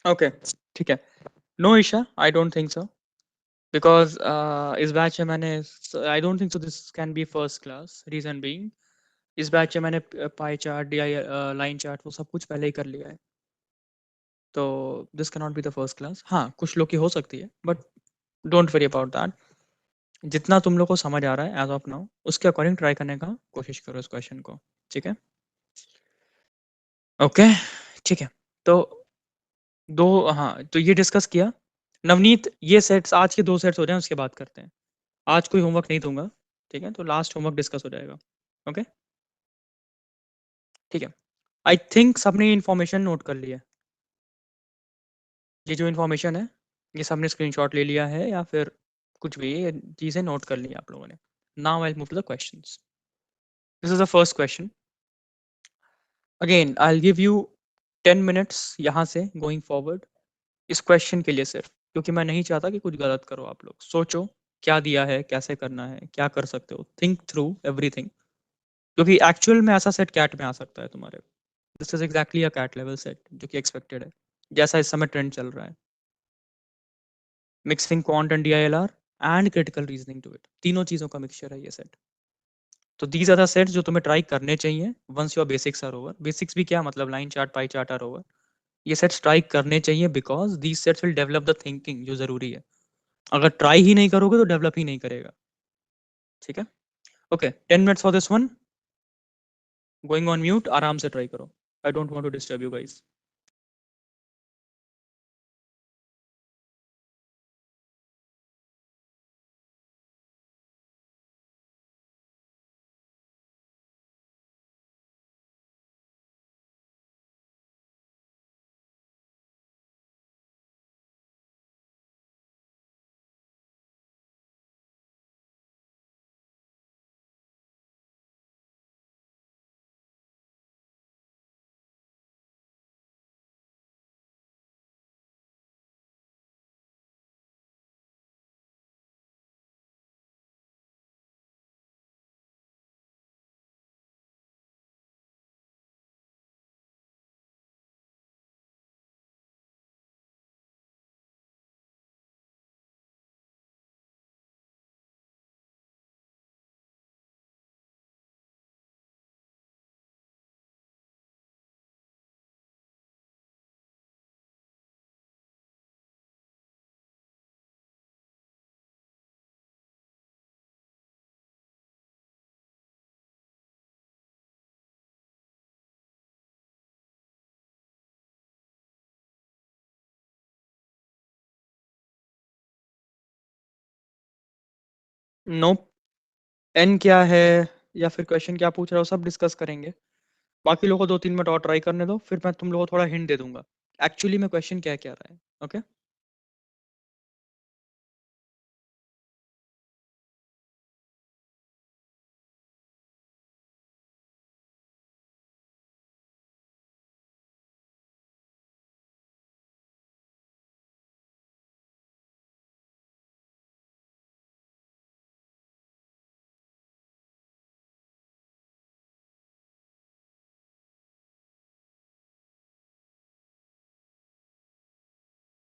Okay, ठीक है। No Isha, I don't think so, because इस बैच में मैंने I don't think so this can be first class, reason being इस batch में मैंने pie chart, DI line chart वो सब कुछ पहले ही कर लिया है। तो this can not be the first class. हाँ, कुछ लोग की हो सकती है, but don't worry about that. जितना तुम लोग को समझ आ रहा है एज़ ऑफ नाउ, उसके अकॉर्डिंग ट्राई करने का कोशिश करो इस क्वेश्चन को, ठीक है? ओके, ठीक है। तो 2 हाँ, तो ये डिस्कस किया। नवनीत, ये सेट्स आज के 2 सेट्स हो जाएँ उसके बाद करते हैं। आज कोई होमवर्क नहीं दूँगा, ठीक है? तो लास्ट होमवर्क डिस्कस हो जाएगा। ओके, ठीक है। आई थिंक सबने ये इन्फॉर्मेशन नोट कर ली है। ये जो इन्फॉर्मेशन है, ये सबने स्क्रीनशॉट ले लिया है या फिर कुछ भी ये चीज़ें नोट कर ली हैं आप लोगों ने। Now I will move to the questions. This is the first question. Again I will give you 10 minutes यहाँ से गोइंग फॉरवर्ड इस क्वेश्चन के लिए सिर्फ, क्योंकि मैं नहीं चाहता कि कुछ गलत करो आप लोग। सोचो क्या दिया है, कैसे करना है, क्या कर सकते हो, थिंक थ्रू एवरीथिंग, क्योंकि एक्चुअल में ऐसा सेट कैट में आ सकता है तुम्हारे। This is exactly a CAT level set जो कि एक्सपेक्टेड है, जैसा इस समय ट्रेंड चल रहा है। Mixing quant and DILR and critical reasoning to it, तीनों चीज़ों का मिक्सचर है ये सेट। तो दीज आर द सेट्स जो तुम्हें ट्राई करने चाहिए once your basics are over. Basics भी क्या मतलब, line chart, pie chart are over. ये सेट्स ट्राई करने चाहिए because these sets will develop the thinking जो जरूरी है। अगर ट्राई ही नहीं करोगे तो डेवलप ही नहीं करेगा, ठीक है? Okay, 10 minutes for this one. Going on mute, आराम से ट्राई करो। I don't want to disturb you guys. No, n क्या है या फिर क्वेश्चन क्या पूछ रहा हो सब डिस्कस करेंगे। बाकी लोगों को 2-3 मिनट और ट्राई करने दो, फिर मैं तुम लोगों को थोड़ा हिंट दे दूंगा एक्चुअली में क्वेश्चन क्या क्या रहा है। Okay,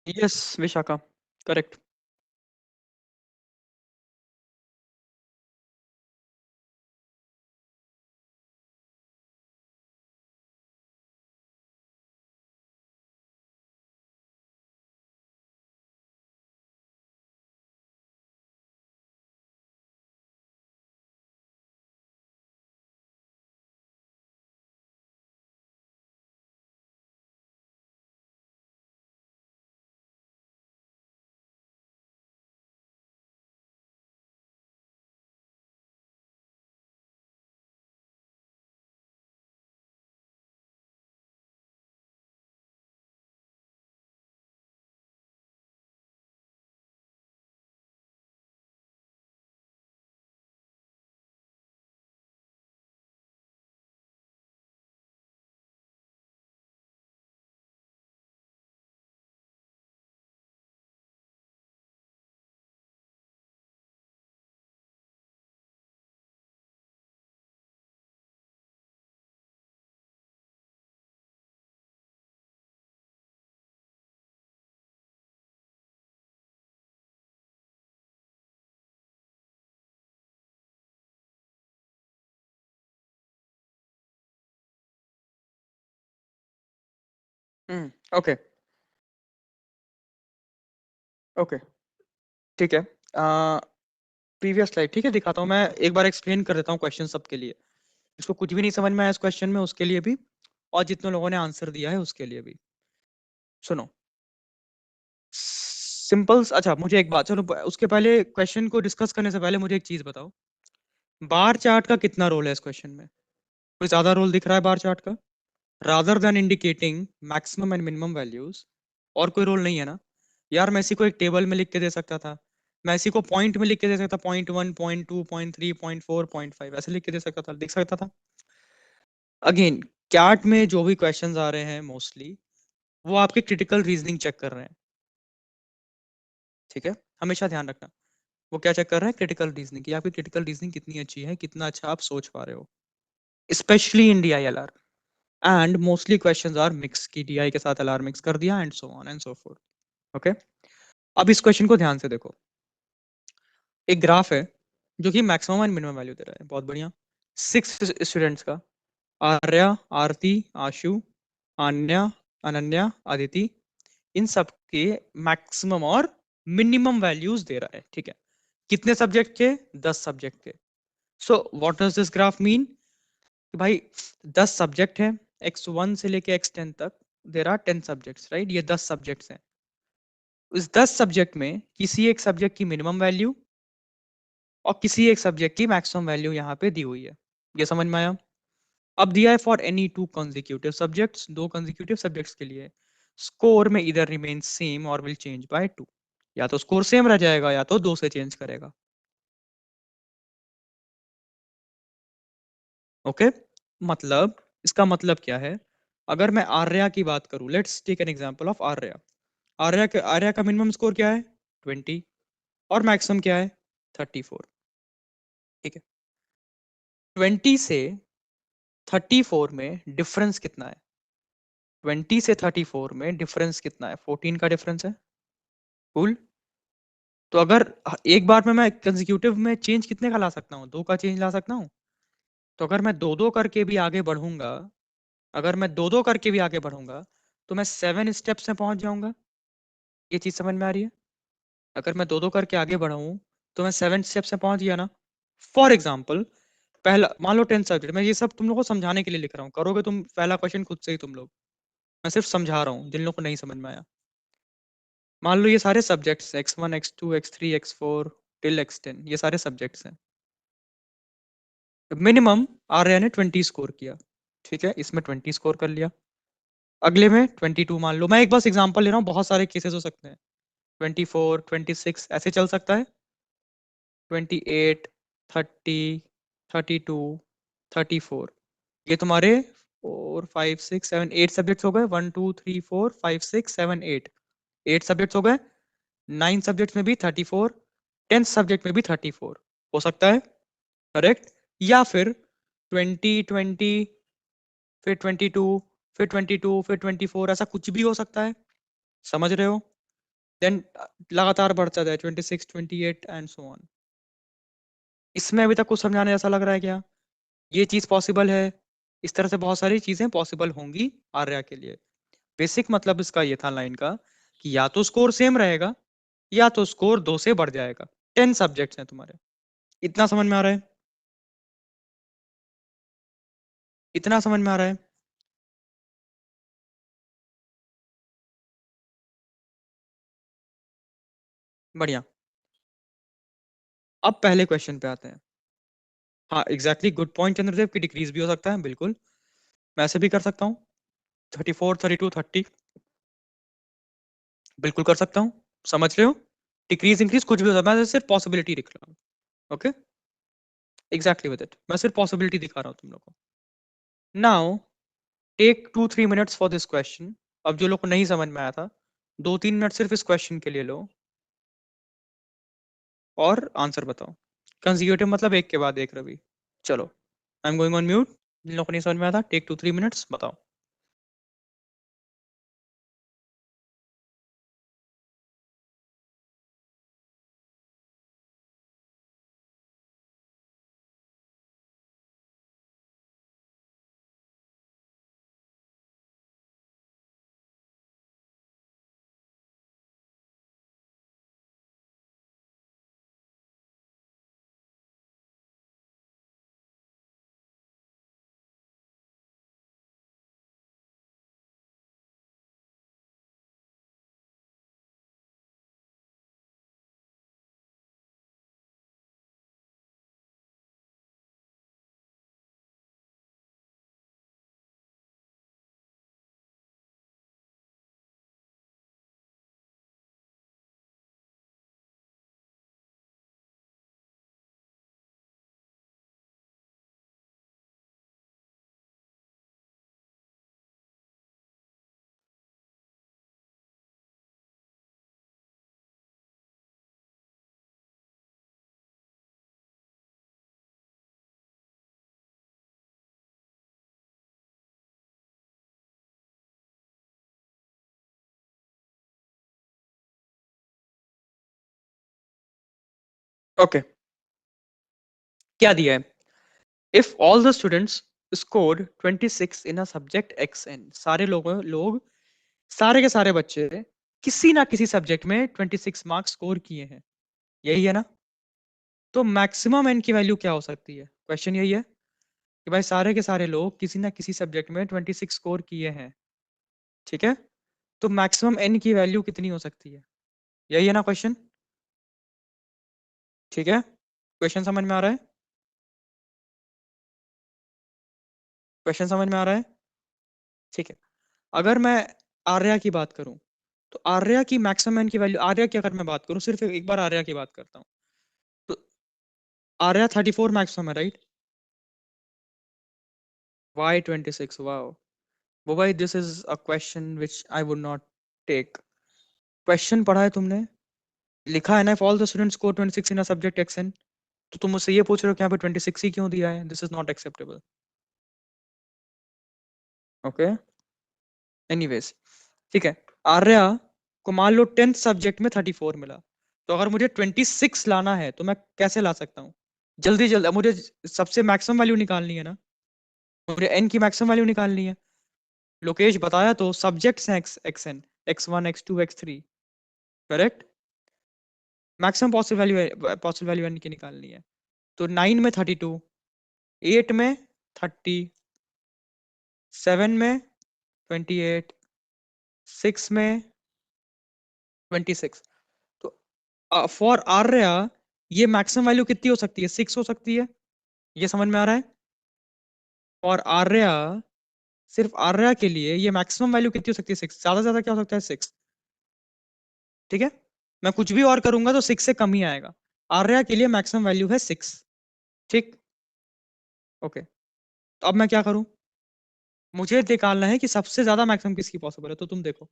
yes Vishakha, correct. Okay, okay, ठीक है। प्रीवियस स्लाइड ठीक है, दिखाता हूँ मैं, एक बार एक्सप्लेन कर देता हूँ क्वेश्चन सबके लिए। इसको कुछ भी नहीं समझ में आया इस क्वेश्चन में, उसके लिए भी, और जितने लोगों ने आंसर दिया है उसके लिए भी। सुनो, सिंपल्स। अच्छा, मुझे एक बात, चलो उसके पहले, क्वेश्चन को डिस्कस करने से पहले मुझे एक चीज बताओ, बार चार्ट का कितना रोल है इस क्वेश्चन में? कोई ज्यादा रोल दिख रहा है बार चार्ट का? Rather than indicating maximum and minimum values, और कोई रोल नहीं है ना? यार मैं इसी को एक टेबल में लिख के दे सकता था, मैं इसी को पॉइंट में लिख के दे सकता, .1, .2, .3, .4, .5 ऐसे लिख के दे सकता था, लिख सकता था। अगेन, कैट में जो भी क्वेश्चंस आ रहे हैं मोस्टली, वो आपके क्रिटिकल रीजनिंग चेक कर रहे हैं, ठीक है? हमेशा ध्यान रखना, वो क्या चेक कर रहे हैं? क्रिटिकल रीजनिंग, कि आपकी क्रिटिकल रीजनिंग कितनी अच्छी है, कितना अच्छा आप सोच पा रहे हो, specially in DILR। And mostly questions are mix, की DI के साथ LR मिक्स कर दिया, and so on and so forth. Okay, अब इस क्वेश्चन को ध्यान से देखो। एक ग्राफ है जो कि मैक्सिमम एंड मिनिमम वैल्यू दे रहा है, बहुत बढ़िया। 6 स्टूडेंट्स का, आर्या, आरती, आशु, आन्या, अनन्या, अदिति, इन सब के मैक्सिमम और मिनिमम वैल्यूज दे रहा है, ठीक है? कितने सब्जेक्ट के? 10 सब्जेक्ट के। So what does this graph mean? कि भाई 10 सब्जेक्ट है, X1 से लेके X10 तक, देर आर 10 सब्जेक्ट्स, राइट? ये 10 सब्जेक्ट्स हैं। इस 10 सब्जेक्ट में किसी एक सब्जेक्ट की मिनिमम वैल्यू और किसी एक सब्जेक्ट की मैक्सिमम वैल्यू यहाँ पे दी हुई है। ये समझ में आया? अब दिया है for any 2 consecutive subjects, 2 consecutive subjects के लिए स्कोर में इधर रिमेन सेम और विल चेंज बाय 2, या तो स्कोर सेम रह जाएगा या तो 2 से चेंज करेगा। ओके, मतलब, इसका मतलब क्या है? अगर मैं आर्या की बात करूं, let's take an example of Arya. Arya का मिनिमम स्कोर क्या है? 20, और मैक्सिमम क्या है? 34, ठीक है? 20 से 34 में डिफरेंस कितना है? 20 से 34 में डिफरेंस कितना है? 14 का डिफरेंस है। कूल। तो अगर एक बार में मैं कंसेक्यूटिव में चेंज कितने का ला सकता हूँ? 2 का चेंज ला सकता हूँ। तो अगर मैं दो दो करके भी आगे बढ़ूंगा, अगर मैं दो दो करके भी आगे बढ़ूंगा, तो मैं 7 स्टेप्स में पहुंच जाऊंगा। ये चीज समझ में आ रही है? अगर मैं दो दो करके आगे बढ़ा हूं, तो मैं 7 स्टेप्स में पहुंच गया ना? फॉर एग्जाम्पल, पहला मान लो 10 सब्जेक्ट, मैं ये सब तुम लोग को समझाने के लिए लिख रहा हूँ, करोगे तुम पहला क्वेश्चन खुद से ही तुम लोग। मैं सिर्फ समझा रहा हूँ जिन लोगों को नहीं समझ में आया। मान लो ये सारे subjects, X1, X2, X3, X4 till X10, ये सारे सब्जेक्ट्स हैं। मिनिमम आर्या ने 20 स्कोर किया, ठीक है? इसमें 20 स्कोर कर लिया। अगले में 22 मान लो, मैं एक बस एग्जांपल ले रहा हूँ, बहुत सारे केसेस हो सकते हैं। 24, 26 ऐसे चल सकता है। 28, 30, 32, 34, ये तुम्हारे 4, 5, 6, 7, 8 सब्जेक्ट्स हो गए। 1, 2, 3, 4, 5, 6, 7, 8, 8 सब्जेक्ट्स हो गए। 9 सब्जेक्ट्स में भी 34, 10 सब्जेक्ट में भी 34 हो सकता है, करेक्ट? या फिर 20, 20, फिर 22, फिर 22, फिर 24, ऐसा कुछ भी हो सकता है। समझ रहे हो? देन लगातार बढ़ता जाए, 26, 28 एंड सो ऑन। इसमें अभी तक कुछ समझाने जैसा लग रहा है क्या? ये चीज पॉसिबल है? इस तरह से बहुत सारी चीजें पॉसिबल होंगी आर्या के लिए। बेसिक मतलब इसका ये था लाइन का, कि या तो स्कोर सेम रहेगा या तो स्कोर 2 से बढ़ जाएगा। 10 सब्जेक्ट्स हैं तुम्हारे। इतना समझ में आ रहा है? इतना समझ में आ रहा है? बढ़िया। अब पहले क्वेश्चन पे आते हैं। हाँ, एग्जैक्टली, गुड पॉइंट चंद्रदेव, की डिक्रीज भी हो सकता है, बिल्कुल। मैं ऐसे भी कर सकता हूँ, 34, 32, 30, बिल्कुल कर सकता हूँ। समझ रहे हो? डिक्रीज इंक्रीज कुछ भी हो सकता है, मैं सिर्फ पॉसिबिलिटी दिख रहा हूँ। ओके, एग्जैक्टली विद इट, मैं सिर्फ पॉसिबिलिटी दिखा रहा हूँ तुम लोग को। Now take 2-3 minutes for this question. अब जो लोग को नहीं समझ में आया था, 2-3 मिनट सिर्फ इस क्वेश्चन के लिए लो और आंसर बताओ। कंसेक्यूटिव मतलब एक के बाद एक, रवि। चलो, I am going on mute. जिन लोगों को नहीं समझ में आया था, टेक 2-3 मिनट्स, बताओ। ओके, क्या दिया है? If all the students scored 26 in a subject x n, सारे लोग सारे के सारे बच्चे किसी ना किसी सब्जेक्ट में 26 मार्क्स स्कोर किए हैं, यही है ना? तो मैक्सिमम एन की वैल्यू क्या हो सकती है? क्वेश्चन यही है कि भाई सारे के सारे लोग किसी ना किसी सब्जेक्ट में 26 स्कोर किए हैं, ठीक है? तो मैक्सिमम एन की वैल्यू कितनी हो सकती है? यही है ना क्वेश्चन? ठीक है, क्वेश्चन समझ में आ रहा है? क्वेश्चन समझ में आ रहा है? ठीक है। अगर मैं आर्या की बात करूं, तो आर्या की मैक्सिमम एन की वैल्यू, आर्या की अगर मैं बात करूं, सिर्फ एक बार आर्या की बात करता हूं, तो आर्या 34 मैक्सिमम है, राइट? वाई 26? वाओ, वो भाई this is a question which I would not take. Question पढ़ा है तुमने, लिखा है ना, all the students score 26 in a subject x n, तो तुम मुझसे ये पूछ रहे हो कि यहाँ पे 26 ही क्यों दिया है? This is not acceptable. Okay, anyways, ठीक है। आर्या को मान लो 10th सब्जेक्ट में 34 मिला, तो अगर मुझे 26 लाना है तो मैं कैसे ला सकता हूँ? जल्दी जल्दी मुझे सबसे मैक्सिमम वैल्यू निकालनी है ना, मुझे एन की मैक्सिमम वैल्यू निकालनी है। लोकेश बताया तो, सब्जेक्ट्स हैं x x n, x1 x2 x3, correct? Maximum possible value n की निकालनी है। तो 9 में 32, 8 में 30, 7 में 28, 6 में 26। तो फॉर आर्या ये मैक्सिमम वैल्यू कितनी हो सकती है? 6 हो सकती है। ये समझ में आ रहा है? और आर्या, सिर्फ आर्या के लिए ये मैक्सिमम वैल्यू कितनी हो सकती है? 6, ज्यादा से ज्यादा क्या हो सकता है? 6, ठीक है? मैं कुछ भी और करूंगा तो 6 से कम ही आएगा। आर्या के लिए मैक्सिमम वैल्यू है 6, ठीक? ओके, तो अब मैं क्या करूं? मुझे निकालना है कि सबसे ज्यादा मैक्सिमम किसकी पॉसिबल है। तो तुम देखो,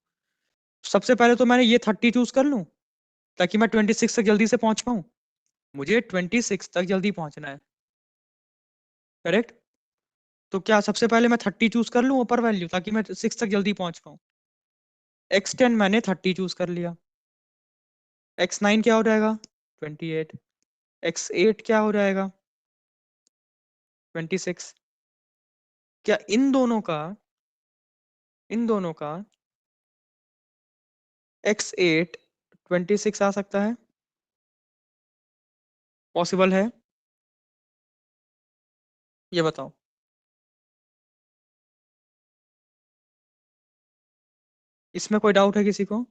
सबसे पहले तो मैंने ये 30 चूज कर लूं, ताकि मैं 26 तक जल्दी से पहुंच पाऊं। मुझे 26 तक जल्दी पहुंचना है, करेक्ट? तो क्या सबसे पहले मैं 30 चूज कर लूं ऊपर वैल्यू, ताकि मैं 6 तक जल्दी पहुंच पाऊं? x10 मैंने 30 चूज कर लिया। x9 क्या हो जाएगा? 28। x8 क्या हो जाएगा? 26। क्या इन दोनों का x8 26 आ सकता है? पॉसिबल है? ये बताओ। इसमें कोई डाउट है किसी को?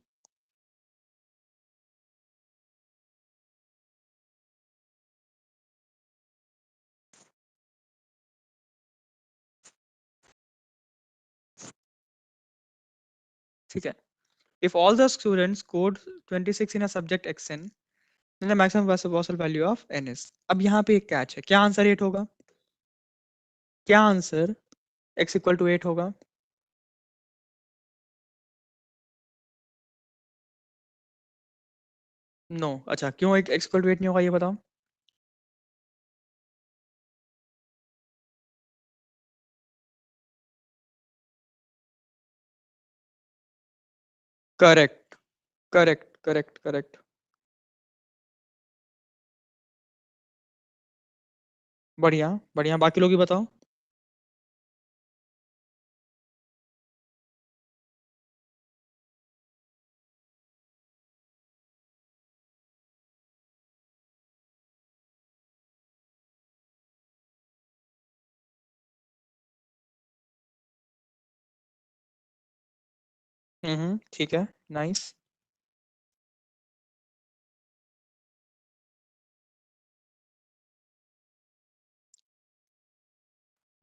ठीक है। If all the students scored 26 in a subject xn, then the maximum possible value of n is। अब यहाँ पे एक कैच है, क्या आंसर 8 होगा? क्या आंसर x इक्वल टू 8 होगा? नो। अच्छा, क्यों एक x इक्वल टू 8 नहीं होगा, ये बताओ। Correct, correct, correct, correct. बढ़िया, बढ़िया, बाकी लोग भी बताओ। ठीक है, नाइस।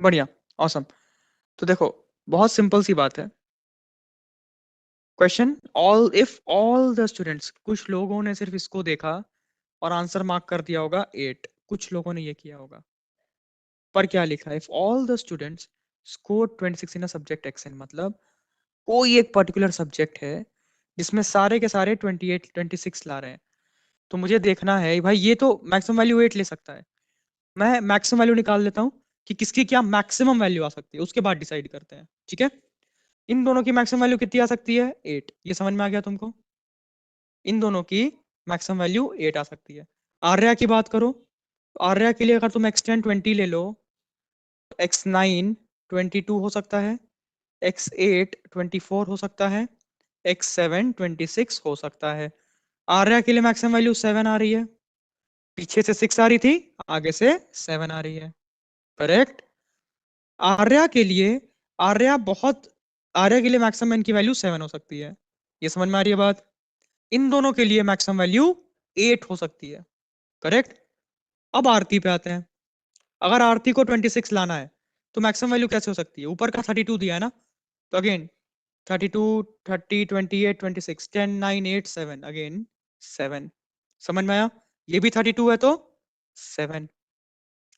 बढ़िया, ऑसम। तो देखो, बहुत सिंपल सी बात है। Question, all if all the students, कुछ लोगों ने सिर्फ इसको देखा और आंसर मार्क कर दिया होगा 8, कुछ लोगों ने ये किया होगा। पर क्या लिखा है? If all the students score 26 in a subject action, मतलब कोई एक पर्टिकुलर सब्जेक्ट है जिसमें सारे के सारे 28 26 ला रहे हैं, तो मुझे देखना है भाई, ये तो मैक्सिमम वैल्यू 8 ले सकता है। मैं मैक्सिमम वैल्यू निकाल लेता हूँ कि किसकी क्या मैक्सिमम वैल्यू आ सकती है, उसके बाद डिसाइड करते हैं, ठीक है? इन दोनों की मैक्सिमम वैल्यू कितनी आ सकती है? 8। ये समझ में आ गया तुमको? इन दोनों की मैक्सिमम वैल्यू 8 आ सकती है। आर्या की बात करो, आर्या के लिए अगर तुम x10 20 ले लो, x9 22 हो सकता है, x8 24 हो सकता है, x7 26 हो सकता है। आर्या के लिए मैक्सिमम वैल्यू 7 आ रही है, पीछे से 6 आ रही थी, आगे से 7 आ रही है। करेक्ट। आर्या के लिए, आर्या बहुत, आर्या के लिए मैक्सिमम एन की वैल्यू 7 हो सकती है। ये समझ में आ रही है बात? इन दोनों के लिए मैक्सिमम वैल्यू 8 हो सकती है। करेक्ट। अब आरती पे आते हैं। अगर आरती को 26 लाना है तो मैक्सिमम वैल्यू कैसे हो सकती है? ऊपर का 32 दिया है ना, तो अगेन 32 30 28 26 10 9 8 7 अगेन 7। समझ में आया? ये भी 32 है तो 7।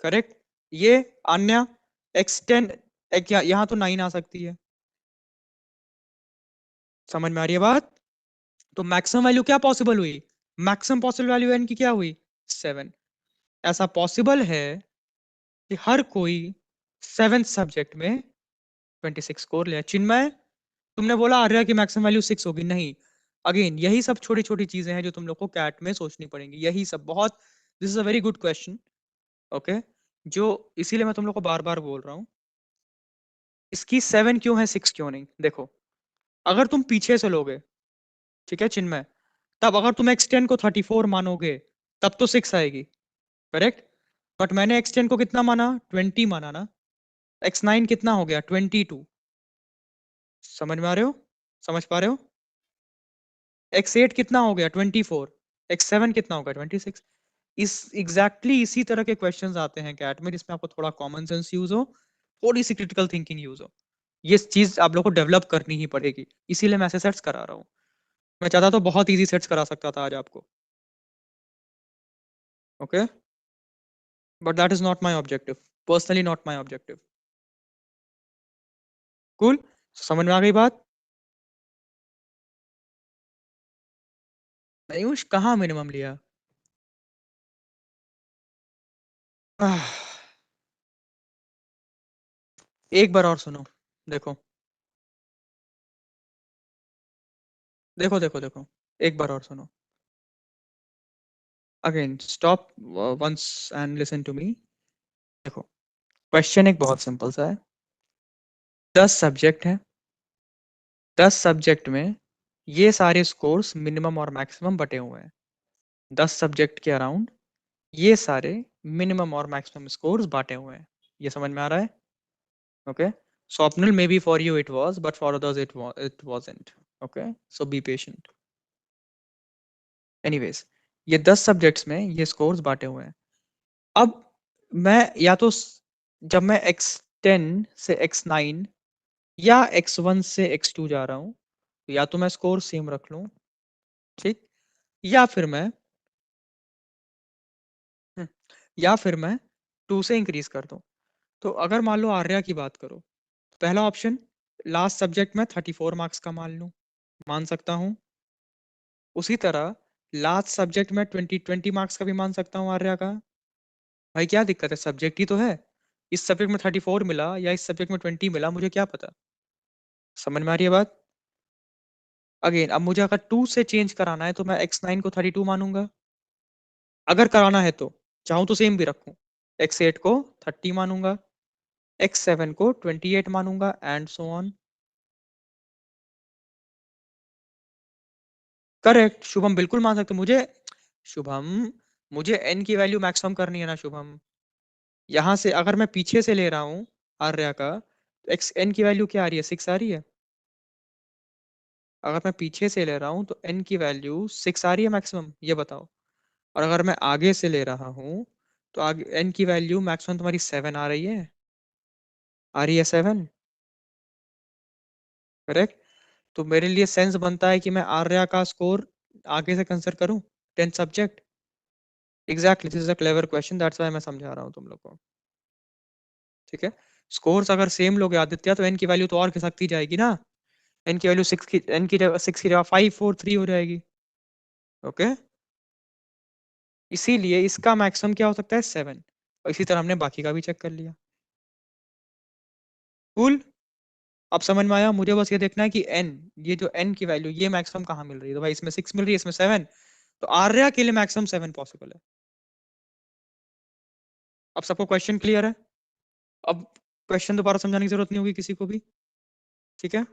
करेक्ट। ये अन्य x10 एक यहाँ तो 9 आ सकती है। समझ में आ रही है बात? तो मैक्सिमम वैल्यू क्या पॉसिबल हुई? मैक्सिमम पॉसिबल वैल्यू n की क्या हुई? 7। ऐसा पॉसिबल है कि हर कोई 7th सब्जेक्ट में 26 स्कोर ले। चिन्मय, तुमने बोला आर्या की मैक्सिमम वैल्यू 6 होगी, नहीं। अगेन यही सब छोटी छोटी चीजें हैं जो तुम लोग को कैट में सोचनी पड़ेंगी, यही सब बहुत। This is a very good question. Okay. जो इसीलिए मैं तुम लोग को बार बार बोल रहा हूँ, इसकी 7 क्यों है 6 क्यों नहीं? देखो, अगर तुम पीछे से लोगे, ठीक है चिन्मय, तब अगर तुम x10 को 34 मानोगे तब तो 6 आएगी। करेक्ट। बट मैंने x10 को कितना माना? 20 माना ना। x9 कितना हो गया? 22। समझ में आ रहे हो? समझ पा रहे हो? x8 कितना हो गया? 24। x7 कितना होगा? 26। इस इसी तरह के क्वेश्चंस आते हैं कैट में, जिसमें आपको थोड़ा कॉमन सेंस यूज हो, थोड़ी सी क्रिटिकल थिंकिंग यूज हो। ये चीज आप लोग को डेवलप करनी ही पड़ेगी, इसीलिए मैं ऐसे सेट्स करा रहा हूँ। मैं चाहता तो बहुत इजी सेट्स करा सकता था आज आपको। Okay, but that is not my objective, personally not my objective. Cool. समझ में आ गई बात? आयुष कहाँ मिनिमम लिया? आह, एक बार और सुनो। देखो देखो देखो देखो, एक बार और सुनो। Again stop once and listen to me. देखो, क्वेश्चन एक बहुत सिंपल सा है। 10 सब्जेक्ट हैं, 10 सब्जेक्ट में ये सारे स्कोर्स मिनिमम और मैक्सिमम बटे हुए हैं। 10 सब्जेक्ट के अराउंड ये सारे मिनिमम और मैक्सिमम स्कोर्स बांटे हुए हैं। ये समझ में आ रहा है? Okay. Swapnil, may be for you it was but for others it wasn't. Okay, so be patient. Anyways, ये 10 सब्जेक्ट्स में ये स्कोर्स बांटे हुए हैं। अब मैं या तो जब मैं x10 से x9 या x1 से x2 जा रहा हूँ, तो या तो मैं स्कोर सेम रख लूँ, ठीक, या फिर मैं हम्म, या फिर मैं 2 से इंक्रीज कर दूं। तो अगर मान लो आर्या की बात करो, तो पहला ऑप्शन, लास्ट सब्जेक्ट में 34 मार्क्स का मान लूं, मान सकता हूं। उसी तरह लास्ट सब्जेक्ट में 20 मार्क्स का भी मान सकता हूँ आर्या का। भाई क्या दिक्कत है? सब्जेक्ट ही तो है। इस सब्जेक्ट में 34 मिला या इस सब्जेक्ट में 20 मिला, मुझे क्या पता। समझ में आ रही है बात? अगेन, अब मुझे अगर 2 से चेंज कराना है तो मैं x9 को 32 मानूंगा, अगर कराना है तो। चाहूँ तो सेम भी रखूं, x8 को 30 मानूंगा, x7 को 28 मानूंगा, and so on. Correct Shubham, बिल्कुल मान सकते हो। मुझे, शुभम, मुझे n की वैल्यू मैक्सिमम करनी है ना शुभम। यहां से अगर मैं पीछे से ले रहा हूँ आर्या का, तो एक्स n की वैल्यू क्या आ रही है? 6 आ रही है। अगर मैं पीछे से ले रहा हूँ तो n की वैल्यू 6 आ रही है मैक्सिमम, ये बताओ। और अगर मैं आगे से ले रहा हूँ तो आगे n की वैल्यू मैक्सिमम तुम्हारी 7 आ रही है। आ रही है 7। करेक्ट। तो मेरे लिए सेंस बनता है कि मैं आर्या का स्कोर आगे से कंसिडर करूं, 10 subject. Exactly, this is a clever question, that's why मैं समझा रहा हूँ तुम लोग को। ठीक है। स्कोर्स अगर सेम लोग आदित्य, तो एन की वैल्यू तो और खिसकती जाएगी ना। एन की वैल्यू 6 की, एन की जगह 6 की जगह 5 4 3 हो जाएगी। ओके। इसीलिए इसका मैक्सिमम क्या हो सकता है? 7। और इसी तरह हमने बाकी का भी चेक कर लिया। कूल। अब समझ में आया? मुझे बस ये देखना है कि एन, ये जो एन की वैल्यू, ये मैक्सिमम कहाँ मिल रही है। तो भाई इसमें 6 मिल रही है, इसमें 7। तो आर्या के लिए मैक्सिमम 7 पॉसिबल है। अब सबको क्वेश्चन क्लियर है? अब क्वेश्चन दोबारा समझाने की जरूरत नहीं होगी किसी को भी। ठीक है।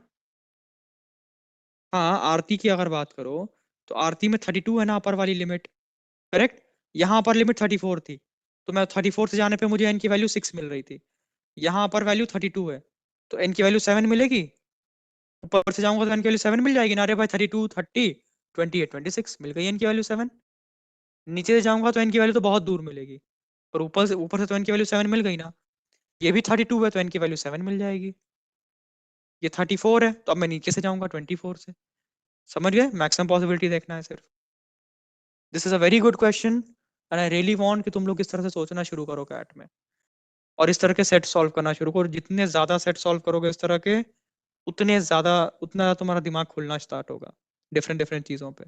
हाँ, आरती की अगर बात करो तो आरती में 32 है ना अपर वाली लिमिट। करेक्ट। यहाँ पर लिमिट 34 थी, तो मैं 34 से जाने पे मुझे एन की वैल्यू 6 मिल रही थी। यहाँ पर वैल्यू 32 है, तो एन की वैल्यू 7 मिलेगी। ऊपर से जाऊंगा तो एन की वैल्यू 7 मिल जाएगी ना। अरे भाई 32 30 28 26 मिल गई एन की वैल्यू 7। नीचे से जाऊंगा तो एन की वैल्यू तो बहुत दूर मिलेगी, और ऊपर से तो एन की वैल्यू 7 मिल गई ना। ये भी 32 है तो एन की वैल्यू 7 मिल जाएगी। ये 34 है तो अब मैं नीचे से जाऊंगा 24 से। समझ गए? मैक्सिमम पॉसिबिलिटी देखना है सिर्फ। This is a very good question, and I really want कि तुम लोग इस तरह से सोचना शुरू करो कैट में, और इस तरह के सेट सॉल्व करना शुरू करो। जितने ज्यादा सेट सॉल्व करोगे इस तरह के, उतना तुम्हारा दिमाग खुलना स्टार्ट होगा डिफरेंट डिफरेंट चीजों पे।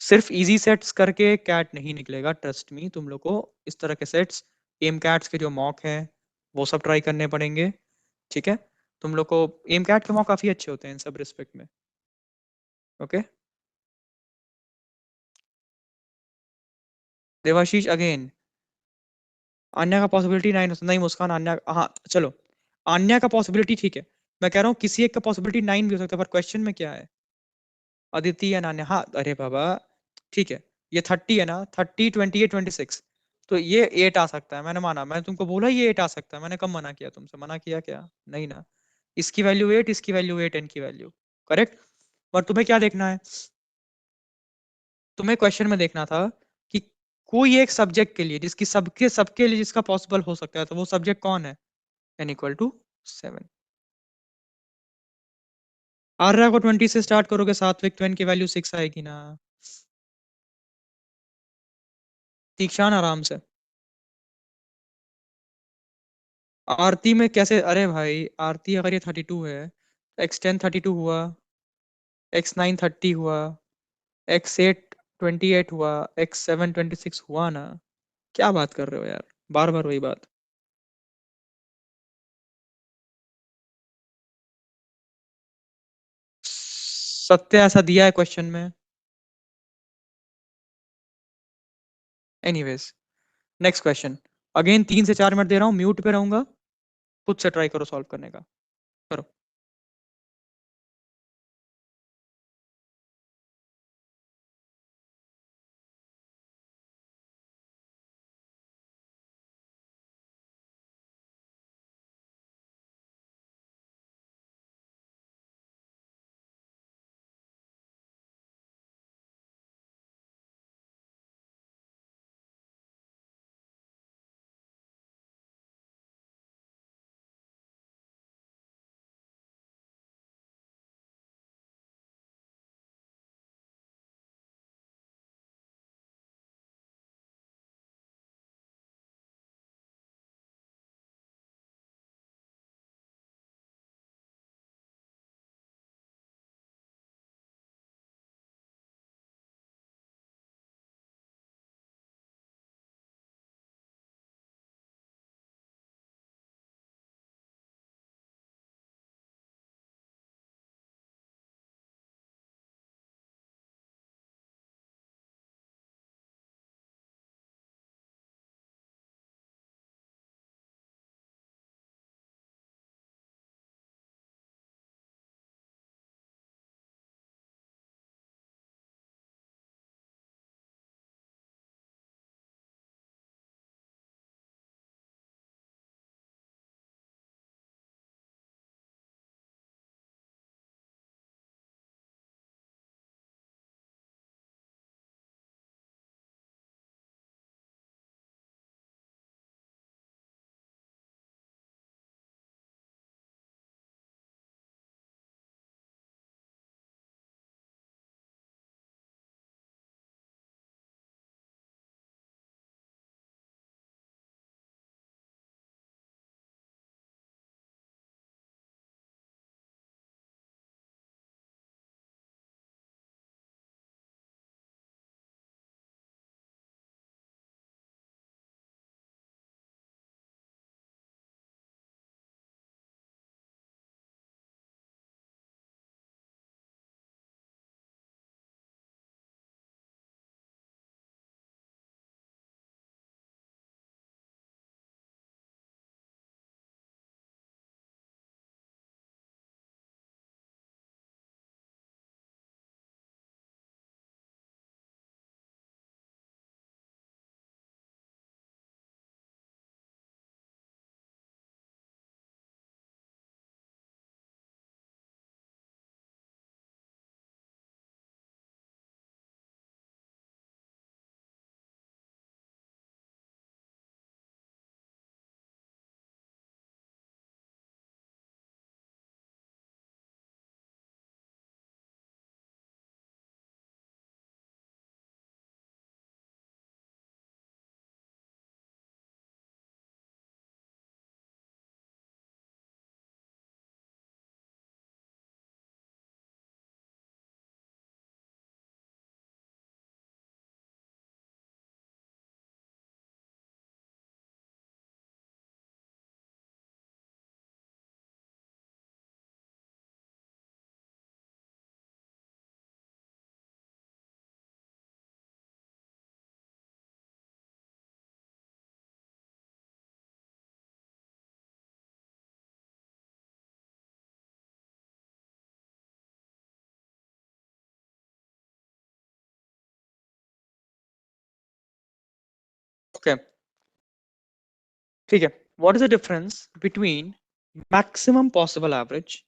सिर्फ इजी सेट्स करके कैट नहीं निकलेगा, ट्रस्ट मी। तुम लोग को इस तरह के सेट्स, एम कैट्स के जो मॉक हैं वो सब ट्राई करने पड़ेंगे। ठीक है। तुम लोग को एम कैट के मॉक काफी अच्छे होते हैं इन सब रिस्पेक्ट में। ओके। देवाशीष अगेन, अन्य का पॉसिबिलिटी नाइन नहीं। मुस्कान अन्य, हाँ चलो, अन्य का पॉसिबिलिटी ठीक है। मैं कह रहा हूँ किसी एक का पॉसिबिलिटी 9 भी हो सकता है, पर क्वेश्चन में क्या है? अदिति या नान्या, हाँ अरे बाबा, ठीक है। ये 30 है ना, 30 28 26, तो ये 8 आ सकता है। मैंने माना, मैंने तुमको बोला ये 8 आ सकता है। मैंने कब मना किया तुमसे? मना किया क्या? नहीं ना। इसकी वैल्यू 8, इसकी वैल्यू 8, एन की वैल्यू। करेक्ट। पर तुम्हें क्या देखना है? तुम्हें क्वेश्चन में देखना था कि कोई एक सब्जेक्ट के लिए, जिसकी सबके सबके लिए जिसका पॉसिबल हो सकता है, तो वो सब्जेक्ट कौन है? N equal to 7। आर्या को 20 से स्टार्ट करोगे, सात्विक तो एन की वैल्यू 6 आएगी ना। तीक्षान आराम से। आरती में कैसे? अरे भाई आरती अगर ये 32 है, x10 32 हुआ, x9 30 हुआ, x8 28 हुआ, x7 26 हुआ ना। क्या बात कर रहे हो यार, बार बार वही बात। सत्य ऐसा दिया है क्वेश्चन में। Anyways, next question. अगेन 3 से 4 मिनट दे रहा हूँ, म्यूट पे रहूंगा। खुद से ट्राई करो सॉल्व करने का। करो। ओके, ठीक है। What is the difference between maximum possible average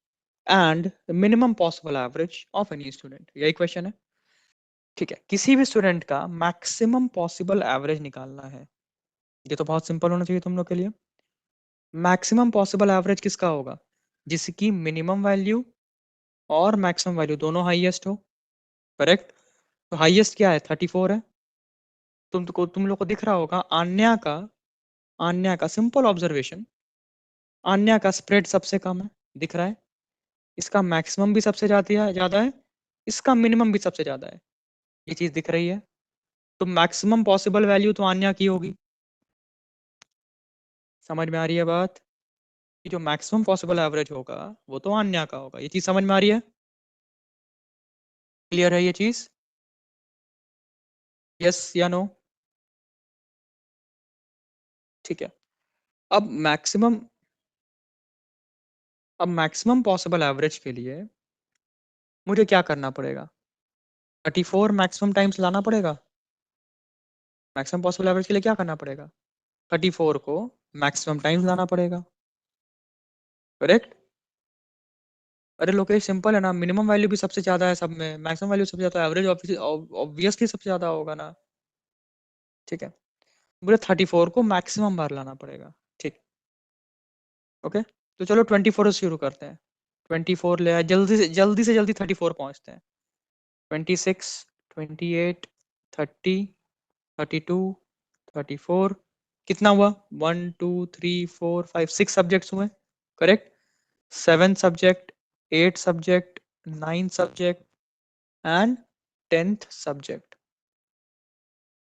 and minimum possible average of any student, यही क्वेश्चन है। ठीक है, किसी भी स्टूडेंट का मैक्सिमम पॉसिबल एवरेज निकालना है, ये तो बहुत सिंपल होना चाहिए तुम लोग के लिए। मैक्सिमम पॉसिबल एवरेज किसका होगा? जिसकी मिनिमम वैल्यू और मैक्सिमम वैल्यू दोनों हाईएस्ट हो, करेक्ट? तो हाईएस्ट क्या है? 34 है। तुम लोग को दिख रहा होगा आन्या का सिंपल ऑब्जर्वेशन, आन्या का स्प्रेड सबसे कम है, दिख रहा है। इसका मैक्सिमम भी सबसे ज्यादा है, इसका मिनिमम भी सबसे ज्यादा है, ये चीज दिख रही है। तो मैक्सिमम पॉसिबल वैल्यू तो आन्या की होगी। समझ में आ रही है बात? कि जो मैक्सिमम पॉसिबल एवरेज होगा वो तो आन्या का होगा। ये चीज समझ में आ रही है? क्लियर है ये चीज? यस या नो? ठीक है। अब मैक्सिमम अब मैक्सिमम पॉसिबल एवरेज के लिए मुझे क्या करना पड़ेगा? 34 मैक्सिमम टाइम्स लाना पड़ेगा। मैक्सिमम पॉसिबल एवरेज के लिए क्या करना पड़ेगा? 34 को मैक्सिमम टाइम्स लाना पड़ेगा, करेक्ट? अरे लोकेश, सिंपल है ना, मिनिमम वैल्यू भी सबसे ज्यादा है सब में, मैक्सिमम वैल्यू सबसे ज्यादा, एवरेज ऑब्वियसली सबसे ज्यादा होगा ना। ठीक है, मुझे 34 को मैक्सिमम बार लाना पड़ेगा। ठीक, ओके। तो चलो 24 से शुरू करते हैं। 24 ले आए, जल्दी से जल्दी 34 पहुंचते हैं। 26, 28, 30, 32, 34, कितना हुआ? 1 2 3 4 5 6 सब्जेक्ट्स हुए, correct? 7 subject, 8 subject, 9 subject and 10th subject.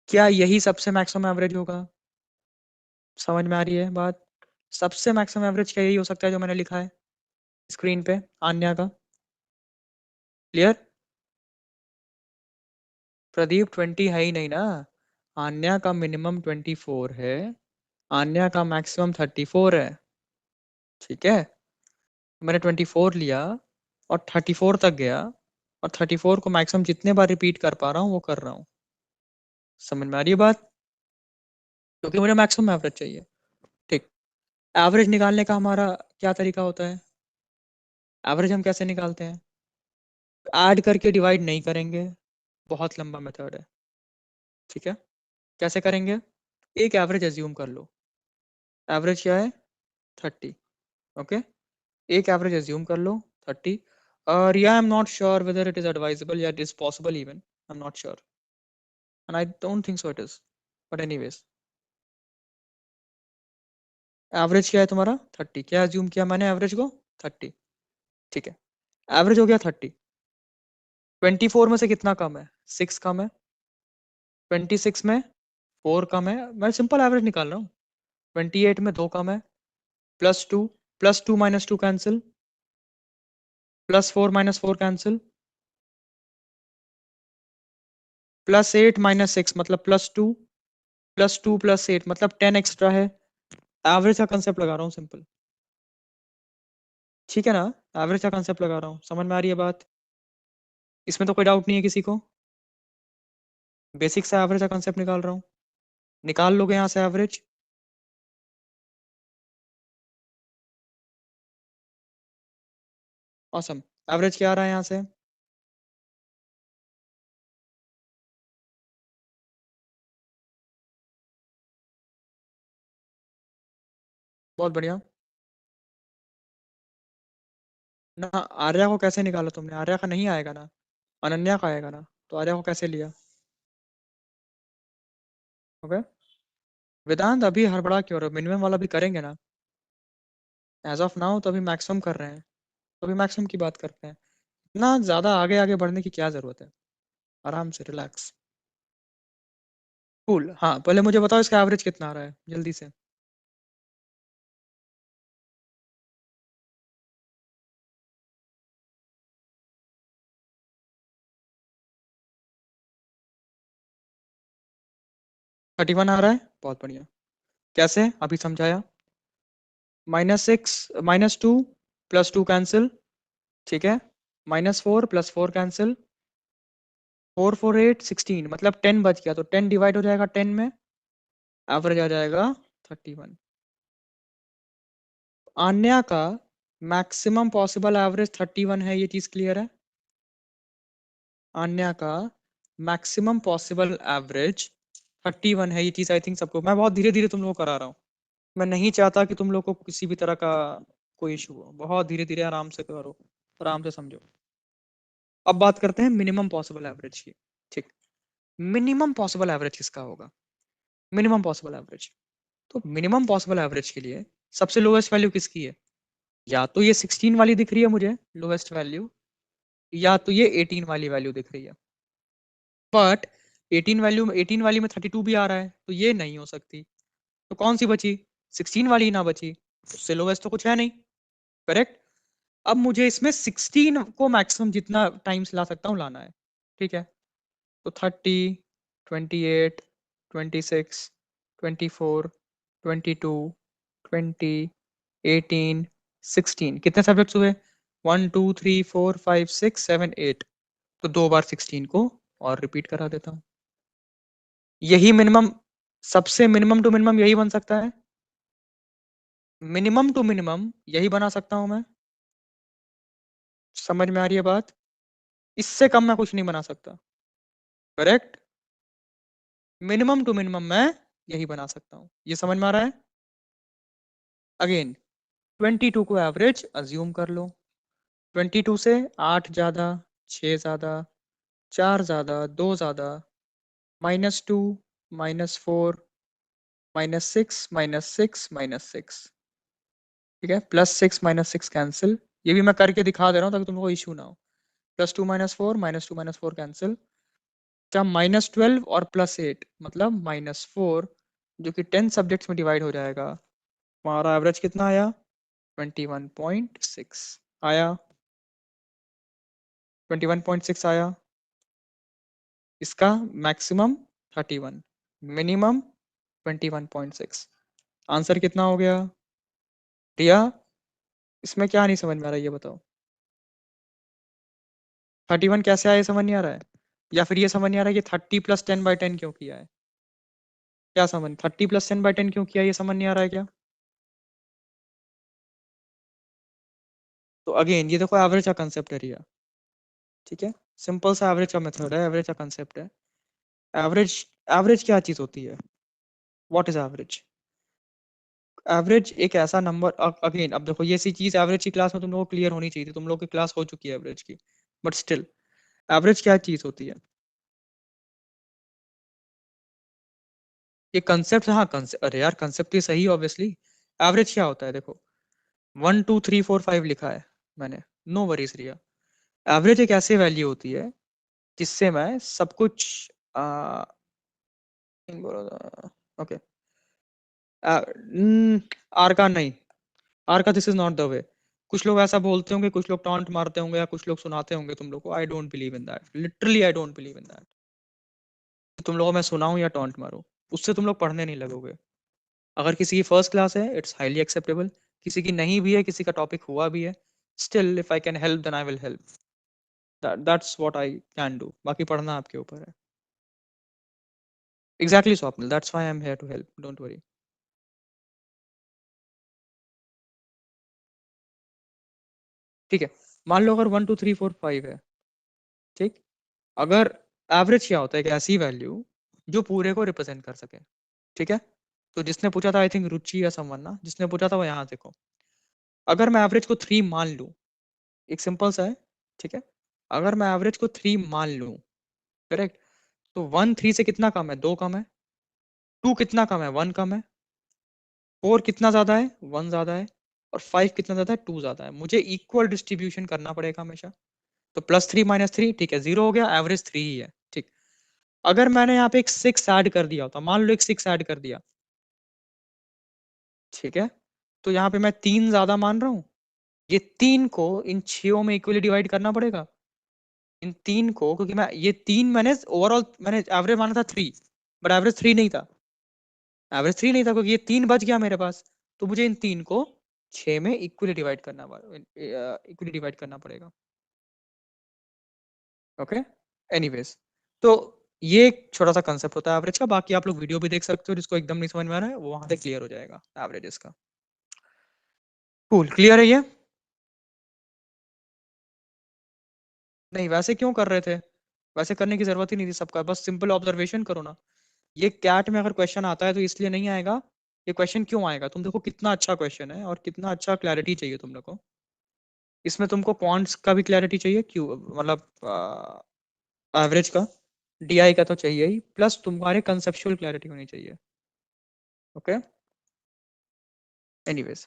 क्या यही सबसे मैक्सिमम एवरेज होगा? समझ में आ रही है बात? सबसे मैक्सिमम एवरेज क्या यही हो सकता है जो मैंने लिखा है स्क्रीन पे, आन्या का? क्लियर? प्रदीप 20 है ही नहीं ना, आन्या का मिनिमम 24 है, आन्या का मैक्सिमम 34 है। ठीक है, मैंने 24 लिया और 34 तक गया, और 34 को मैक्सिमम जितने बार रिपीट कर पा रहा हूँ वो कर रहा हूँ। समझ में आ रही है बात? क्योंकि मुझे मैक्सिमम एवरेज चाहिए। ठीक, एवरेज निकालने का हमारा क्या तरीका होता है? एवरेज हम कैसे निकालते हैं? ऐड करके डिवाइड नहीं करेंगे, बहुत लंबा मेथड है। ठीक है, कैसे करेंगे? एक एवरेज एज्यूम कर लो। एवरेज क्या है? 30, ओके। एक एवरेज एज्यूम कर लो, 30। Riya, I am not sure whether it is advisable या it is possible even, I am not sure and I don't think so it is, but anyways average क्या है तुम्हारा? 30। क्या एज्यूम किया मैंने एवरेज को? 30। ठीक है, एवरेज हो गया 30। 24 में से कितना कम है? 6 कम है। 26 में 4 कम है, मैं सिंपल एवरेज निकाल रहा हूँ। 28 में 2 कम है, +2, +2 -2 कैंसिल, +4 -4 कैंसिल, +8 -6 मतलब +2, +2 +8 मतलब 10 एक्स्ट्रा है। एवरेज का कंसेप्ट लगा रहा हूँ सिंपल, ठीक है ना? एवरेज का कंसेप्ट लगा रहा हूँ, समझ में आ रही है बात? इसमें तो कोई डाउट नहीं है किसी को? बेसिक से एवरेज का कंसेप्ट निकाल रहा हूँ, निकाल लोगे यहाँ से एवरेज। ऑसम, एवरेज क्या आ रहा है यहाँ से? बहुत बढ़िया ना। आर्या को कैसे निकाला तुमने? आर्या का नहीं आएगा ना, अनन्या का आएगा ना, तो आर्या को कैसे लिया? ओके, वेदांत अभी हड़बड़ा क्यों रहे हो? मिनिमम वाला भी करेंगे ना। एज ऑफ नाउ तो अभी मैक्सिमम कर रहे हैं, तो अभी मैक्सिमम की बात करते हैं ना। ज्यादा आगे आगे बढ़ने की क्या जरूरत है? आराम से रिलैक्स, कूल। हाँ, पहले मुझे बताओ इसका एवरेज कितना आ रहा है जल्दी से। 31 आ रहा है, बहुत बढ़िया। कैसे? अभी समझाया। -6 -2 +2 कैंसिल, ठीक है। -4 +4 कैंसिल, 4 4 8 16 मतलब 10 बच गया, तो 10 डिवाइड हो जाएगा 10 में, एवरेज आ जाएगा 31। आन्या का मैक्सिमम पॉसिबल एवरेज 31 है, ये चीज क्लियर है। आन्या का मैक्सिमम पॉसिबल एवरेज 31 है, ये चीज आई थिंक सबको, मैं बहुत धीरे धीरे तुम लोग को करा रहा हूँ। मैं नहीं चाहता कि तुम लोग को किसी भी तरह का कोई इशू हो, बहुत धीरे धीरे आराम से करो, आराम से समझो। अब बात करते हैं मिनिमम पॉसिबल एवरेज की। ठीक, मिनिमम पॉसिबल एवरेज किसका होगा? मिनिमम पॉसिबल एवरेज, तो मिनिमम पॉसिबल एवरेज के लिए सबसे लोएस्ट वैल्यू किसकी है? या तो ये 16 वाली दिख रही है मुझे लोएस्ट वैल्यू, या तो ये 18 वाली वैल्यू दिख रही है। बट 18 वाली में 32 भी आ रहा है, तो ये नहीं हो सकती। तो कौन सी बची? 16 वाली ही ना बची, उससे लोएस्ट तो कुछ है नहीं। करेक्ट। अब मुझे इसमें 16 को मैक्सिमम जितना टाइम्स ला सकता हूँ लाना है। ठीक है, तो 30, 28, 26, 24, 22, 20, 18, 16, कितने सब्जेक्ट्स हुए? 1 2 3 4 5 6 7 8। तो दो बार 16 को और रिपीट करा देता हूँ। यही मिनिमम, सबसे मिनिमम टू मिनिमम यही बन सकता है। मिनिमम टू मिनिमम यही बना सकता हूं मैं। समझ में आ रही है बात? इससे कम मैं कुछ नहीं बना सकता। करेक्ट। मिनिमम टू मिनिमम मैं यही बना सकता हूं, ये समझ में आ रहा है? अगेन 22 को एवरेज अज्यूम कर लो। 22 से 8 ज्यादा, 6 ज्यादा, 4 ज्यादा, 2 ज्यादा, -2, -4, -6, -6, -6। ठीक है, +6 -6 कैंसिल। ये भी मैं करके दिखा दे रहा हूँ ताकि तुमको इशू ना हो। +2 -4, -2 -4 कैंसिल। क्या -12 और +8 मतलब -4, जो कि 10 सब्जेक्ट्स में डिवाइड हो जाएगा। हमारा एवरेज कितना आया? 21.6 आया। 21.6 आया। इसका मैक्सिमम 31, मिनिमम 21.6। आंसर कितना हो गया? रिया, इसमें क्या नहीं समझ में आ रहा है ये बताओ। 31 कैसे आया, समझ नहीं आ रहा है? या फिर ये समझ नहीं आ रहा है कि 30 + 10/10 क्यों किया है? क्या समझ, 30 + 10/10 क्यों किया, ये समझ नहीं आ रहा है क्या? तो अगेन ये देखो एवरेज का कंसेप्ट है रिया। ठीक है, सिंपल सा एवरेज का मेथड है, एवरेज का कंसेप्ट है। एवरेज, एवरेज क्या चीज होती है? What is average? एवरेज एक ऐसा नंबर, अगेन अब देखो ये सी चीज एवरेज की क्लास में तुम लोगों को क्लियर होनी चाहिए थी, तुम लोगों की क्लास हो चुकी है एवरेज की। बट स्टिल, एवरेज क्या चीज होती है? ये कंसेप्ट, हाँ कंसेप्ट, अरे यार कंसेप्ट ही सही ऑब्वियसली। एवरेज क्या होता है देखो, 1 2 3 4 5 लिखा है मैंने, नो वरीज रिया। एवरेज एक ऐसी वैल्यू होती है जिससे मैं सब कुछ आ, ओके, आर का नहीं, आर का this is not the way. कुछ लोग ऐसा बोलते होंगे, कुछ लोग टॉन्ट मारते होंगे, या कुछ लोग सुनाते होंगे तुम लोग को। I don't believe in that, literally I don't believe in that. तुम लोगों को मैं सुनाऊं या टॉन्ट मारूं, उससे तुम लोग पढ़ने नहीं लगोगे। अगर किसी की फर्स्ट क्लास है इट्स हाईली एक्सेप्टेबल, किसी की नहीं भी है, किसी का टॉपिक हुआ भी है, still if I can help then I will help. That's what I can do, बाकी पढ़ना आपके ऊपर है। Exactly Swapnil, that's why I am here to help, don't worry. ठीक है, मान लो अगर 1 2 3 4 5 है। ठीक, अगर एवरेज क्या होता है? एक ऐसी वैल्यू जो पूरे को रिप्रेजेंट कर सके। ठीक है, तो जिसने पूछा था आई थिंक रुचि या समवन्ना, जिसने पूछा था वो यहाँ देखो। अगर मैं एवरेज को 3 मान लूं, एक सिंपल सा है। ठीक है, अगर मैं एवरेज को 3 मान लूं, करेक्ट, तो 1 3 से कितना कम है? 2 कम है। 2 कितना कम है? 1 कम है। 4 कितना ज्यादा है? 1 ज्यादा है। और 5 कितना ज्यादा है? 2 ज्यादा है। मुझे इक्वल डिस्ट्रीब्यूशन करना पड़ेगा हमेशा। तो +3 -3 ठीक है, 0 हो गया, एवरेज 3 ही है। ठीक, अगर मैंने यहाँ पे एक 6 ऐड कर दिया होता, मान लो एक 6 ऐड कर दिया, ठीक है, तो यहाँ पे मैं 3 ज्यादा मान रहा हूँ। ये 3 को इन 6 में इक्वली डिवाइड करना पड़ेगा, इन 3 को, क्योंकि मैं ये 3 मैंने ओवरऑल मैंने एवरेज माना था 3, बट एवरेज 3 नहीं था। एवरेज 3 नहीं था क्योंकि ये 3 बच गया मेरे पास। तो मुझे इन 3 को 6 में इक्वली डिवाइड करना पड़ेगा। ओके, एनीवेज, तो ये एक छोटा सा कंसेप्ट होता है एवरेज का। बाकी आप लोग वीडियो भी देख सकते हो, जिसको एकदम नहीं समझ में आ रहा है वो वहां से क्लियर हो जाएगा एवरेजेस का। कूल, क्लियर है ये? नहीं, वैसे क्यों कर रहे थे? वैसे करने की जरूरत ही नहीं थी सबका, बस सिंपल ऑब्जर्वेशन करो ना। ये कैट में अगर क्वेश्चन आता है तो इसलिए नहीं आएगा। ये क्वेश्चन क्यों आएगा, तुम देखो कितना अच्छा क्वेश्चन है और कितना अच्छा क्लैरिटी चाहिए तुम लोग को। इसमें तुमको क्वांट्स का भी क्लैरिटी चाहिए, क्यों मतलब एवरेज का, डीआई का तो चाहिए ही, प्लस तुम्हारे कंसेप्चुअल क्लैरिटी होनी चाहिए। ओके, एनीवेज,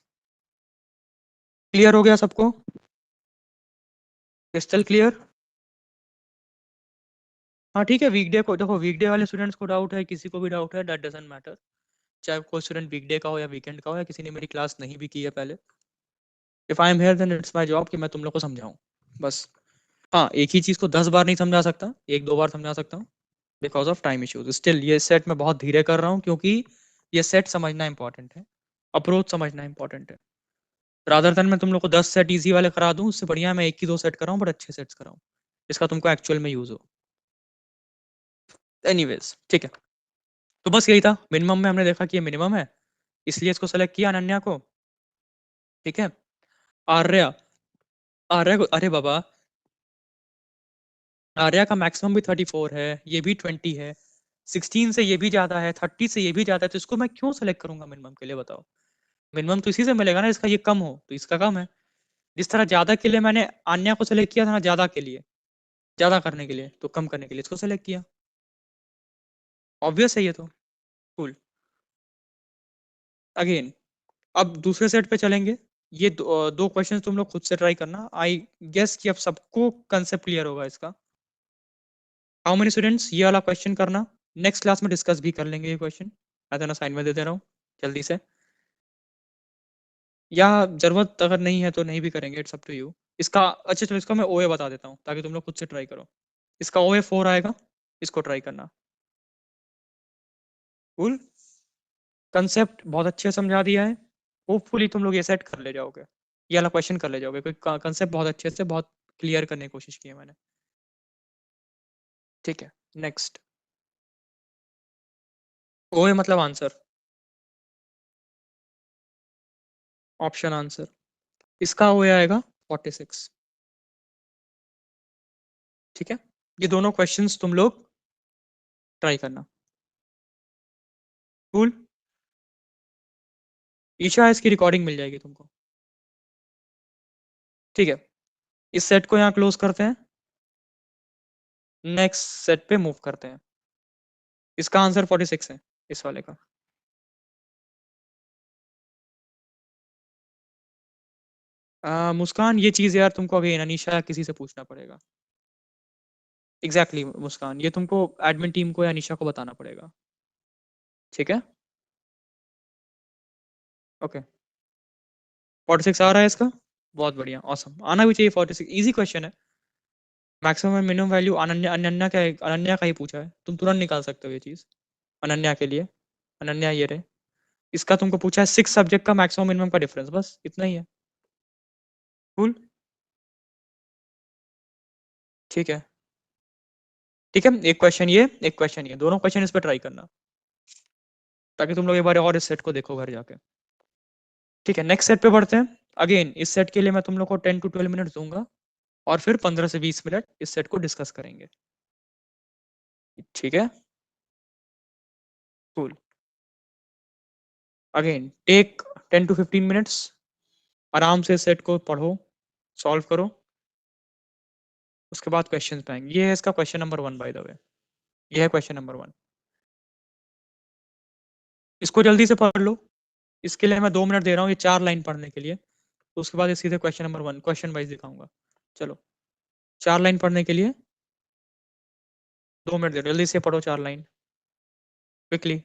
क्लियर हो गया सबको? Crystal clear? हाँ ठीक है, वीकडे को देखो, वीकडे वाले स्टूडेंट्स को डाउट है, किसी को भी डाउट है, दैट डजंट मैटर। चाहे कोई स्टूडेंट वीकडे का हो या वीकेंड का हो, या किसी ने मेरी क्लास नहीं भी की है पहले, if I am here then it's my job कि मैं तुम लोग को समझाऊं, बस। हाँ, एक ही चीज को 10 बार नहीं समझा सकता, एक दो बार समझा सकता हूँ, because of time issues. Still ये सेट मैं बहुत धीरे कर रहा हूँ, क्योंकि ये सेट समझना इंपॉर्टेंट है, अप्रोच समझना इंपॉर्टेंट है। रादर देन मैं तुम लोग को 10 सेट इजी वाले करा दूं, उससे बढ़िया मैं एक ही दो सेट कराऊं, बट अच्छे सेट्स कराऊं, इसका तुमको एक्चुअल में यूज हो। एनीवेज, ठीक है। तो बस यही था, मिनिमम में हमने देखा कि ये मिनिमम है, इसलिए इसको सेलेक्ट किया अनन्या को। ठीक है। आर्या, आर्या को, अरे बाबा, आर्या का मैक्सिमम भी 34 है, ये भी 20 है, 16 से ये भी ज्यादा है, 30 से ये भी ज्यादा है, तो इसको मैं क्यों सेलेक्ट करूंगा मिनिमम के लिए, बताओ? मिनिमम तो इसी से मिलेगा ना, इसका ये कम हो तो इसका कम है। जिस तरह ज्यादा के लिए मैंने आन्या को सेलेक्ट किया था ना, ज्यादा के लिए, ज्यादा करने के लिए, तो कम करने के लिए इसको सेलेक्ट किया। ऑब्वियस है ये तो। कूल। अगेन, अब दूसरे सेट पे चलेंगे। ये दो क्वेश्चन तुम लोग खुद से ट्राई करना, आई गेस कि अब सबको कंसेप्ट क्लियर होगा इसका। हाउ मेनी स्टूडेंट्स ये वाला क्वेश्चन करना, नेक्स्ट क्लास में डिस्कस भी कर लेंगे ये क्वेश्चन, मैं तो असाइनमेंट दे दे रहा हूँ जल्दी से। या जरूरत अगर नहीं है तो नहीं भी करेंगे, इट्स अप टू यू। इसका, अच्छा चलो इसका मैं ओए बता देता हूँ ताकि तुम लोग खुद से ट्राई करो। इसका ओए 4 आएगा, इसको ट्राई करना। कूल, कंसेप्ट बहुत अच्छे से समझा दिया है, होपफुली तुम लोग ये सेट कर ले जाओगे, ये वाला क्वेश्चन कर ले जाओगे, क्योंकि कंसेप्ट बहुत अच्छे से, बहुत क्लियर करने की कोशिश की है मैंने। ठीक है, नेक्स्ट। ओए मतलब आंसर, ऑप्शन आंसर। इसका ओए आएगा 46। ठीक है, ये दोनों क्वेश्चंस तुम लोग ट्राई करना। कूल। ईशा, इसकी रिकॉर्डिंग मिल जाएगी तुमको। ठीक है, इस सेट को यहाँ क्लोज करते हैं, नेक्स्ट सेट पे मूव करते हैं। इसका आंसर 46 है, इस वाले का। मुस्कान, ये चीज यार तुमको अगेन अनीशा किसी से पूछना पड़ेगा। एग्जैक्टली मुस्कान, ये तुमको एडमिन टीम को या अनीशा को बताना पड़ेगा। ठीक है, ओके। 46 आ रहा है इसका, बहुत बढ़िया, ऑसम, आना भी चाहिए 46, इजी क्वेश्चन है। Maximum and minimum value Ananya, Ananya का, अनन्या का ही पूछा है, तुम तुरंत निकाल सकते हो ये चीज अनन्या के लिए। अनन्या ये रहे। इसका तुमको पूछा है 6 सब्जेक्ट का मैक्सिमम मिनिमम का डिफरेंस, बस इतना ही है। कूल, ठीक है। ठीक है, एक क्वेश्चन ये, एक क्वेश्चन ये, दोनों क्वेश्चन इस पर ट्राई करना, ताकि तुम लोग एक बार और इस सेट को देखो घर जाके। ठीक है, नेक्स्ट सेट पे बढ़ते हैं। अगेन इस सेट के लिए मैं तुम लोग को 10 to 12 मिनट दूंगा, और फिर 15 से 20 मिनट इस सेट को डिस्कस करेंगे। ठीक है, cool. Again take 10 to 15 minutes, आराम से सेट को पढ़ो, सॉल्व करो, उसके बाद क्वेश्चन पे आएंगे। ये है इसका question number 1 by the way, ये है क्वेश्चन नंबर 1। इसको जल्दी से पढ़ लो, इसके लिए मैं 2 मिनट दे रहा हूँ ये 4 लाइन पढ़ने के लिए, तो उसके बाद ये सीधे क्वेश्चन नंबर 1 क्वेश्चन वाइज दिखाऊंगा। चलो, 4 लाइन पढ़ने के लिए 2 मिनट दे, जल्दी से पढ़ो 4 लाइन, क्विकली।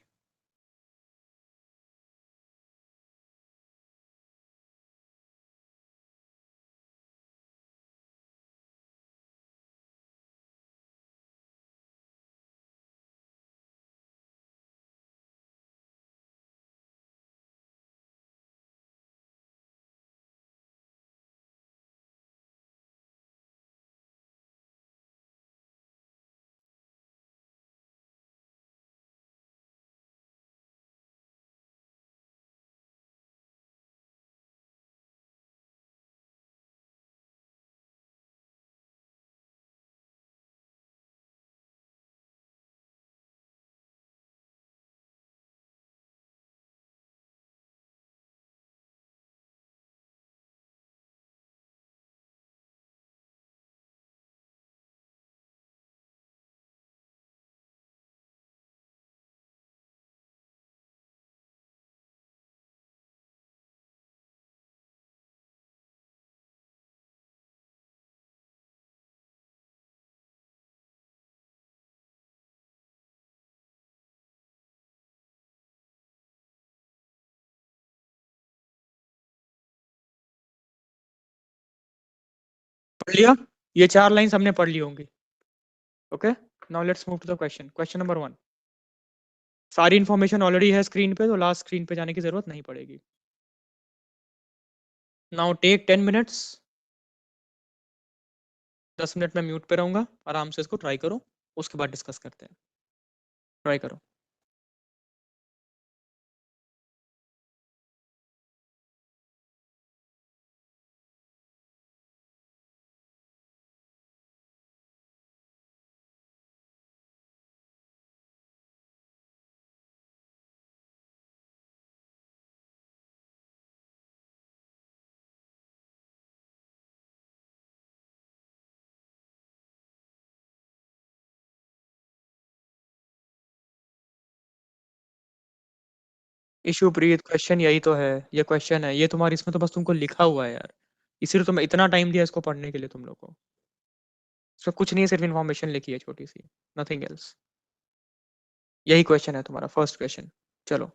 पढ़ लिया? ये 4 लाइंस हमने पढ़ ली होंगी। Okay, now let's move to the question. Question number 1। सारी इंफॉर्मेशन ऑलरेडी है स्क्रीन पे, तो लास्ट स्क्रीन पे जाने की जरूरत नहीं पड़ेगी। Now take 10 minutes. 10 मिनट में म्यूट पे रहूंगा, आराम से इसको ट्राई करो, उसके बाद डिस्कस करते हैं। ट्राई करो। इशू प्रीत, क्वेश्चन यही तो है, ये क्वेश्चन है, ये तुम्हारी इसमें तो बस तुमको लिखा हुआ है यार, इसीलिए तो मैं इतना टाइम दिया इसको पढ़ने के लिए तुम लोग को। इसमें कुछ नहीं है, सिर्फ इन्फॉर्मेशन लिखी है छोटी सी, नथिंग एल्स। यही क्वेश्चन है तुम्हारा, फर्स्ट क्वेश्चन। चलो।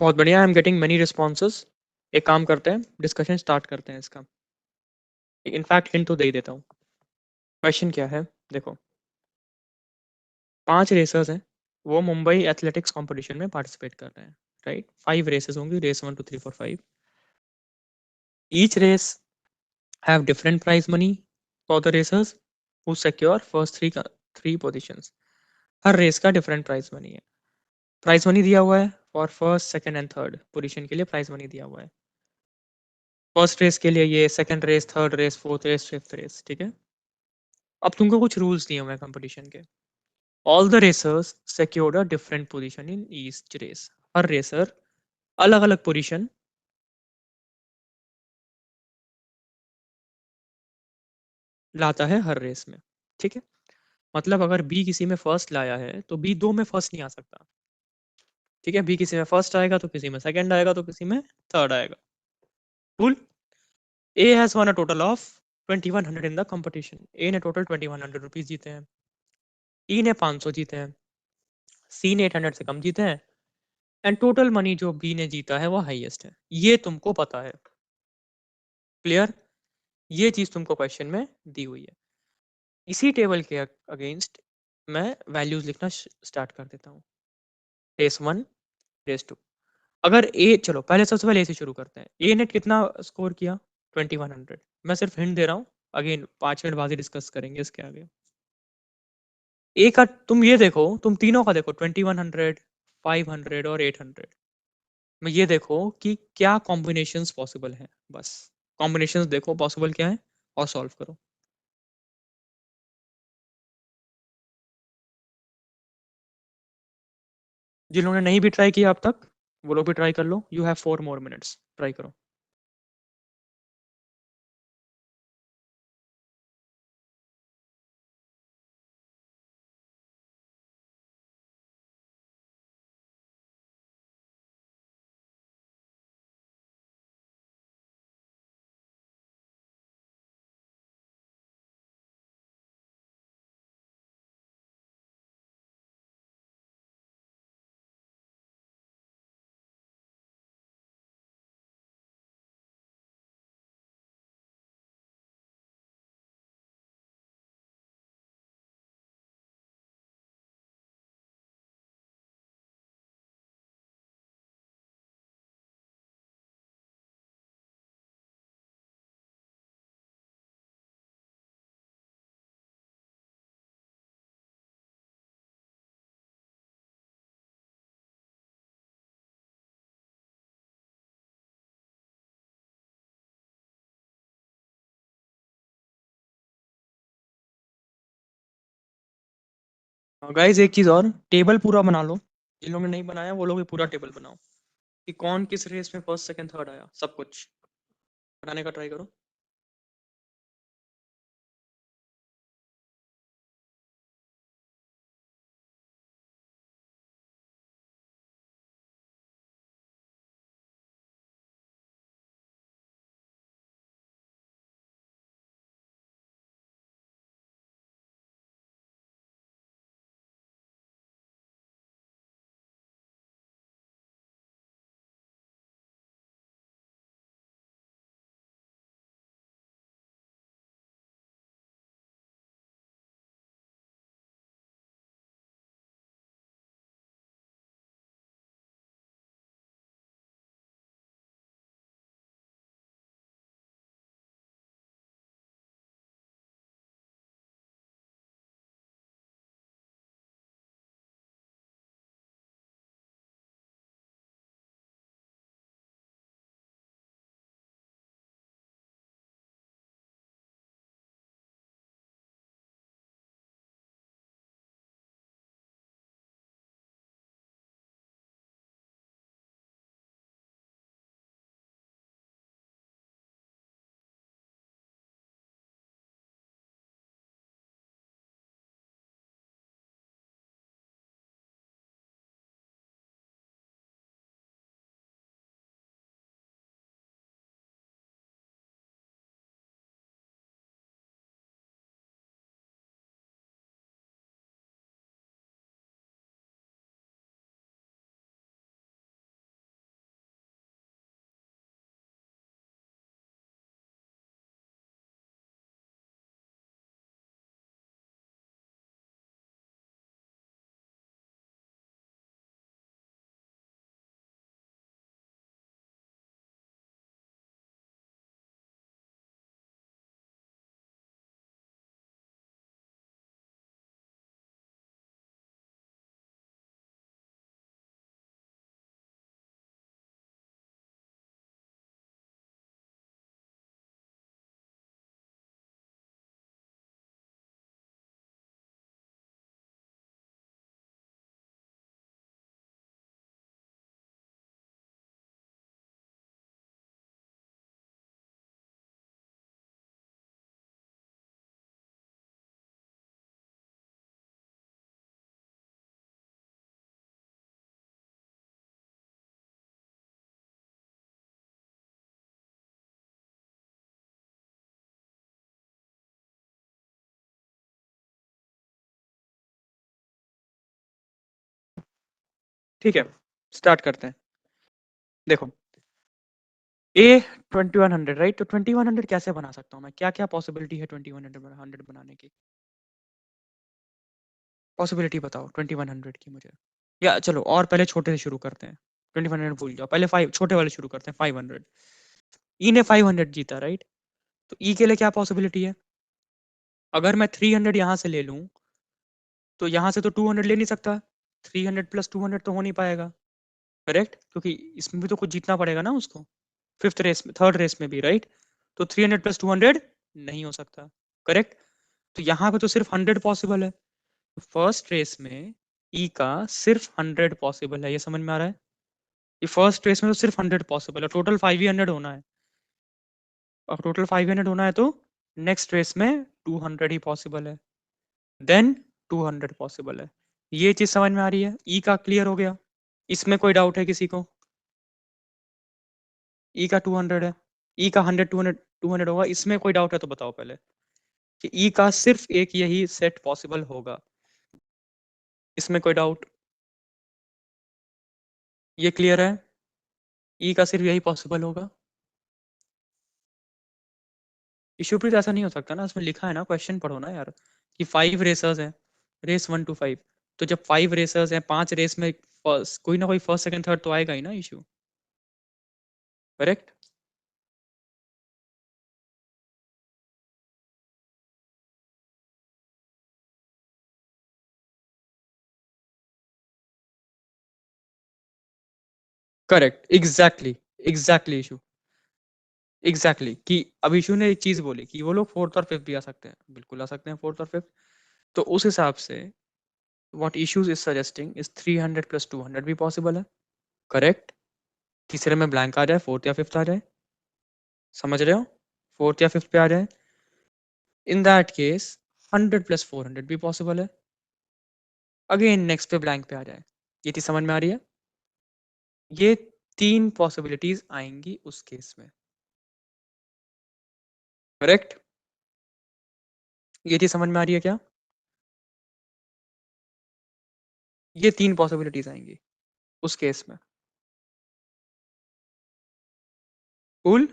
बहुत बढ़िया, I am getting many responses. एक काम करते हैं, डिस्कशन स्टार्ट करते हैं इसका। इनफैक्ट हिंट तो दे ही देता हूँ। क्वेश्चन क्या है, देखो। 5 रेसर्स हैं, वो मुंबई एथलेटिक्स कंपटीशन में पार्टिसिपेट कर रहे हैं। राइट, 5 रेसेस होंगी, race 1 2 3 4 5। Each race have different prize money for the racers who secure first three positions. हर रेस का डिफरेंट प्राइज मनी है। प्राइज मनी दिया हुआ है for first second and third position के लिए, प्राइज मनी दिया हुआ है। फर्स्ट रेस के लिए ये, second race, third race, fourth race, fifth race, ठीक है। अब तुमको कुछ रूल्स दिए हुए हैं कंपटीशन के। All the racers secured a different position in each race. हर रेसर अलग अलग पोजीशन लाता है हर रेस में। ठीक है, मतलब अगर बी किसी में फर्स्ट लाया है तो बी दो में फर्स्ट नहीं आ सकता। ठीक है, बी किसी में फर्स्ट आएगा तो किसी में सेकंड आएगा तो किसी में थर्ड आएगा। Cool. A has won a total of 2100 in the competition. A ने टोटल 2100 रुपीज जीते हैं, ई ने 500 जीते हैं, सी ने 800 से कम जीते हैं, एंड टोटल मनी जो बी ने जीता है वो हाईएस्ट है। ये तुमको पता है। क्लियर? ये चीज तुमको क्वेश्चन में दी हुई है। इसी टेबल के अगेंस्ट मैं वैल्यूज लिखना स्टार्ट कर देता हूँ। Race one, race two. अगर ए, चलो पहले सबसे पहले ए से शुरू करते हैं। ए ने कितना स्कोर किया? 2100। मैं सिर्फ हिंट दे रहा हूँ, अगेन 5 मिनट बाद ही डिस्कस करेंगे इसके आगे। ए का तुम ये देखो, तुम तीनों का देखो, 2100, 500 और 800 में ये देखो कि क्या कॉम्बिनेशंस पॉसिबल हैं। बस कॉम्बिनेशंस देखो पॉसिबल क्या है और सॉल्व करो। जिन्होंने नहीं भी ट्राई किया अब तक वो लोग भी ट्राई कर लो। You have 4 more minutes, try करो। गाइस एक चीज और, टेबल पूरा बना लो। जिन लोगों ने नहीं बनाया वो लोग भी पूरा टेबल बनाओ कि कौन किस रेस में फर्स्ट सेकंड थर्ड आया, सब कुछ बनाने का ट्राई करो। ठीक है, स्टार्ट करते हैं। देखो ए 2100, राइट? तो 2100 कैसे बना सकता हूँ मैं? क्या क्या पॉसिबिलिटी है 2100 बनाने की? पॉसिबिलिटी बताओ 2100 की मुझे। या चलो और पहले छोटे से शुरू करते हैं। 2100 भूल जाओ, पहले 5 छोटे वाले शुरू करते हैं। 500, ई ने 500 जीता, राइट? तो ई के लिए क्या पॉसिबिलिटी है? अगर मैं 300 यहाँ से ले लूँ तो यहाँ से तो 200 ले नहीं सकता। 300 प्लस 200 तो हो नहीं पाएगा, करेक्ट? क्योंकि इसमें भी तो कुछ जीतना पड़ेगा ना उसको, फिफ्थ रेस में, थर्ड रेस में भी, राइट? तो 300 प्लस 200 नहीं हो सकता, करेक्ट? तो यहाँ पे तो सिर्फ 100 पॉसिबल है। फर्स्ट रेस में ई का सिर्फ 100 पॉसिबल है, ये समझ में आ रहा है? ये फर्स्ट रेस में तो सिर्फ 100 पॉसिबल है, टोटल 500 होना है। अब टोटल 500 होना है तो नेक्स्ट रेस में 200 ही पॉसिबल है, देन 200 पॉसिबल है। ये चीज समझ में आ रही है? ई का क्लियर हो गया? इसमें कोई डाउट है किसी को? ई का 200 है, ई का 100 200 200 होगा, इसमें कोई डाउट है तो बताओ पहले कि ई का सिर्फ एक यही सेट पॉसिबल होगा। इसमें कोई डाउट? ये क्लियर है? ई का सिर्फ यही पॉसिबल होगा। इशूप्रीत ऐसा नहीं हो सकता ना, इसमें लिखा है ना, क्वेश्चन पढ़ो ना यार, कि 5 रेसर्स हैं, रेस 1 to 5। तो जब 5 रेसर्स हैं, 5 रेस में कोई ना कोई फर्स्ट सेकंड थर्ड तो आएगा ही ना issue, correct? Correct, exactly, exactly issue, exactly कि अब इशू ने एक चीज बोली कि वो लोग फोर्थ और फिफ्थ भी आ सकते हैं, बिल्कुल आ सकते हैं फोर्थ और फिफ्थ। तो उस हिसाब से what issues is suggesting is 300 plus 200 भी पॉसिबल है, करेक्ट? तीसरे में ब्लैंक आ जाए, फोर्थ या फिफ्थ आ जाए, समझ रहे हो? फोर्थ या फिफ्थ पे आ जाए, इन दैट केस 100 प्लस 400 भी पॉसिबल है, अगेन नेक्स्ट पे ब्लैंक पे आ जाए। ये चीज समझ में आ रही है? ये तीन पॉसिबिलिटीज आएंगी उस केस में, करेक्ट? ये चीज समझ में आ रही है क्या? ये तीन पॉसिबिलिटीज आएंगी उस केस में। कूल?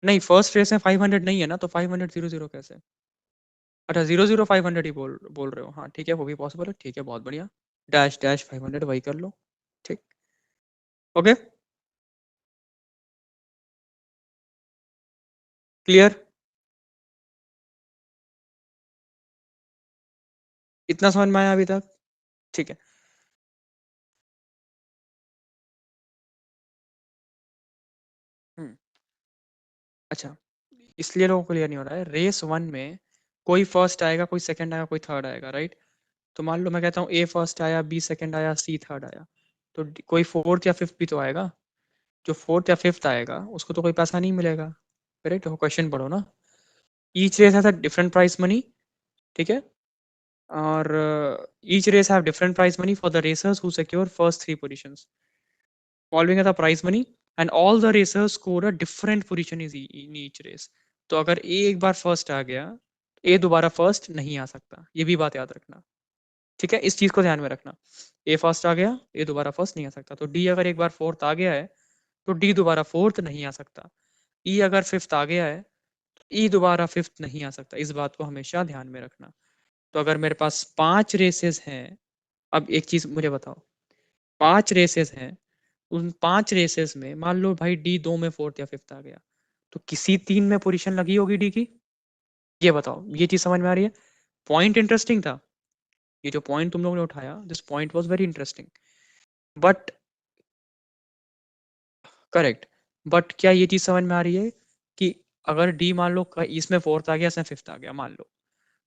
नहीं, फर्स्ट रेस में 500 नहीं है ना, तो 500 00 कैसे? अच्छा, 00 500 ही बोल बोल रहे हो? हाँ ठीक है, वो भी पॉसिबल है, ठीक है, बहुत बढ़िया। डैश डैश 500 वही कर लो, ठीक, ओके, क्लियर? इतना समझ में आया अभी तक? ठीक है। हम्म, अच्छा, इसलिए लोगों को क्लियर नहीं हो रहा है। रेस 1 में कोई फर्स्ट आएगा, कोई सेकंड आएगा, कोई थर्ड आएगा, राइट? तो मान लो मैं कहता हूँ ए फर्स्ट आया, बी सेकंड आया, सी थर्ड आया, तो कोई फोर्थ या फिफ्थ भी तो आएगा। जो फोर्थ या फिफ्थ आएगा उसको तो कोई पैसा नहीं मिलेगा, करेक्ट? क्वेश्चन पढ़ो ना। Each race has a different price money, ठीक है? और each race have different price money for the racers who secure first 3 positions following the price money, and all the racers score a different position in each race. तो अगर ए एक बार first आ गया, ए दोबारा first नहीं आ सकता, ये भी बात याद रखना, ठीक है? इस चीज को ध्यान में रखना। ए फर्स्ट आ गया, ए दोबारा फर्स्ट नहीं आ सकता। तो डी अगर एक बार फोर्थ आ गया है तो डी दोबारा फोर्थ नहीं आ सकता। ई अगर फिफ्थ आ गया है तो ई दोबारा फिफ्थ नहीं आ सकता। इस बात को हमेशा ध्यान में रखना। तो अगर मेरे पास 5 रेसेस हैं, अब एक चीज मुझे बताओ, 5 रेसेस हैं, उन 5 रेसेस में मान लो भाई डी 2 में फोर्थ या फिफ्थ आ गया, तो किसी 3 में पोजीशन लगी होगी डी की। ये बताओ, ये चीज समझ में आ रही है? पॉइंट इंटरेस्टिंग था, ये जो पॉइंट तुम लोगों ने उठाया, this point was very interesting, but correct, but क्या ये चीज समझ में आ रही है कि अगर डी मान लो इसमें फोर्थ आ गया, इसमें फिफ्थ आ गया मान लो,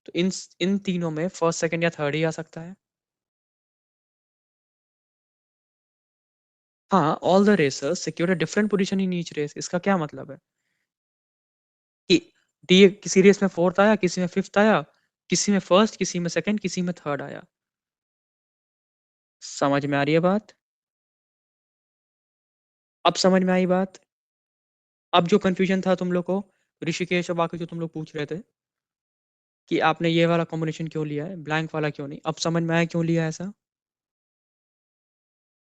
तो इन इन तीनों में फर्स्ट सेकंड या थर्ड ही आ सकता है। हाँ, all the racers secure a different position in each race, इसका क्या मतलब है कि डी किसी रेस में फोर्थ आया, किसी में फिफ्थ आया, किसी में फर्स्ट, किसी में सेकंड, किसी में थर्ड आया। समझ में आ रही है बात? अब समझ में आई बात? अब जो कंफ्यूजन था तुम लोग को, ऋषिकेश और बाकी जो तुम लोग पूछ रहे थे कि आपने ये वाला कॉम्बिनेशन क्यों लिया है, ब्लैंक वाला क्यों नहीं, अब समझ में आया क्यों लिया है ऐसा?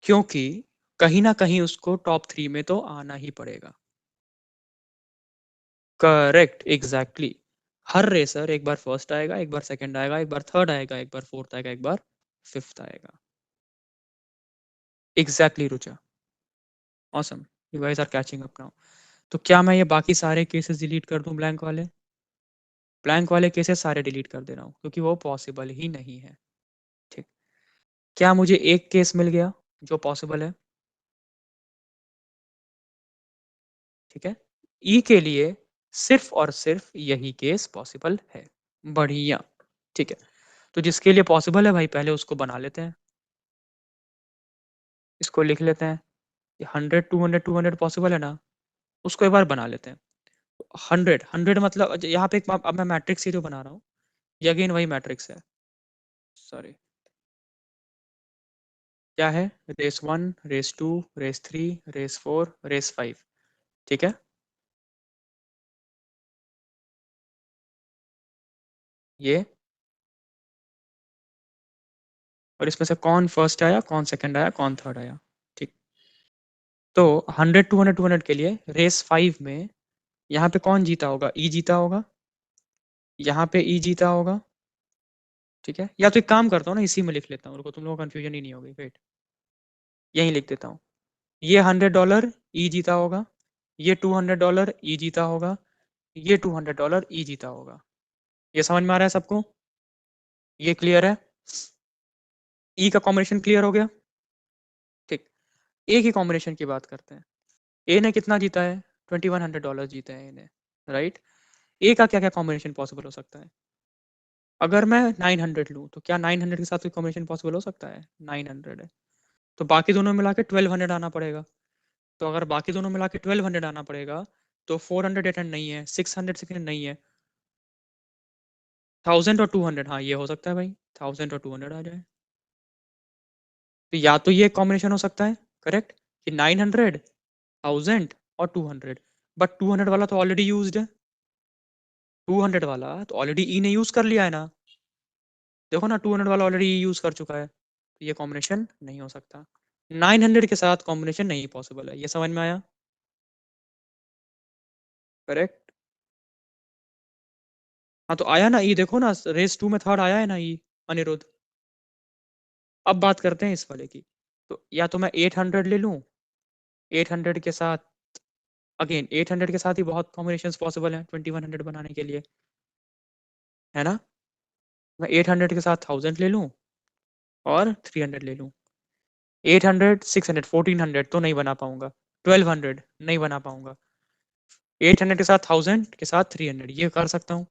क्योंकि कहीं ना कहीं उसको टॉप 3 में तो आना ही पड़ेगा। Correct, exactly. हर रेसर एक बार फर्स्ट आएगा, एक बार सेकंड आएगा, एक बार थर्ड आएगा, एक बार फोर्थ आएगा, एक बार फिफ्थ आएगा। Exactly Rucha. Awesome, you guys are catching up now. तो क्या मैं ये बाकी सारे केसेस डिलीट कर दूं? ब्लैंक वाले, ब्लैंक वाले केसेस सारे डिलीट कर दे रहा हूँ क्योंकि वो पॉसिबल ही नहीं है। ठीक। क्या मुझे एक केस मिल गया जो पॉसिबल है? ठीक है। ई के लिए सिर्फ और सिर्फ यही केस पॉसिबल है। बढ़िया। ठीक है। तो जिसके लिए पॉसिबल है भाई, पहले उसको बना लेते हैं, इसको लिख लेते हैं। 100 200 पॉसिबल है ना, उसको एक बार बना लेते हैं। 100 मतलब यहाँ पे एक, अब मैं मैट्रिक्स ही जो बना रहा हूँ, ये अगेन वही मैट्रिक्स है। सॉरी, क्या है? Race 1, race 2, race 3, race 4, race 5। ठीक है। ये, और इसमें से कौन फर्स्ट आया, कौन सेकंड आया, कौन थर्ड आया। ठीक। तो 100 200 के लिए रेस 5 में यहाँ पे कौन जीता होगा? ई जीता होगा। यहाँ पे ई जीता होगा। ठीक है। या तो एक काम करता हूँ ना, इसी में लिख लेता हूँ, रुको, तुम लोगों को कंफ्यूजन ही नहीं होगी, वेट, यही लिख देता हूँ। ये $100 ई जीता होगा, ये $200 ई जीता होगा, ये $200 ई जीता होगा। ये समझ में आ रहा है सबको? ये क्लियर है? ई का कॉम्बिनेशन क्लियर हो गया। ठीक। ए की कॉम्बिनेशन की बात करते हैं। ए ने कितना जीता है? $2100 जीते हैं ए ने, राइट। ए का क्या क्या कॉम्बिनेशन पॉसिबल हो सकता है? अगर मैं 900 लूँ तो क्या 900 के साथ कोई कॉम्बिनेशन पॉसिबल हो सकता है? 900 है, तो बाकी दोनों मिला के 1200 आना पड़ेगा। तो अगर बाकी दोनों मिला के 1200 आना पड़ेगा, तो 400 800 नहीं है, 600 600 नहीं है, 1000 और 200, हाँ ये हो सकता है भाई, 1000 और 200 आ जाए। तो या तो ये कॉम्बिनेशन हो सकता है, करेक्ट, कि 900, 1000 और 200। बट 200 वाला तो ऑलरेडी यूज्ड है, 200 वाला तो ऑलरेडी ई ने यूज कर लिया है ना। देखो ना, 200 वाला ऑलरेडी यूज कर चुका है, तो ये कॉम्बिनेशन नहीं हो सकता। 900 के साथ कॉम्बिनेशन नहीं पॉसिबल है, ये समझ में आया? करेक्ट। हाँ तो आया ना ई, देखो ना, रेस 2 में थर्ड आया है ना ई, अनिरुद्ध। अब बात करते हैं इस वाले की। तो या तो मैं 800 ले लूं, 800 के साथ, अगेन 800 के साथ ही बहुत कॉम्बिनेशन पॉसिबल है 2100 बनाने के लिए, है ना। मैं 800 के साथ 1000 ले लूं और 300 ले लूं। 800 600 1400 तो नहीं बना पाऊंगा, 1200 नहीं बना पाऊंगा, 800 के साथ 1000 के साथ 300 ये कर सकता हूँ।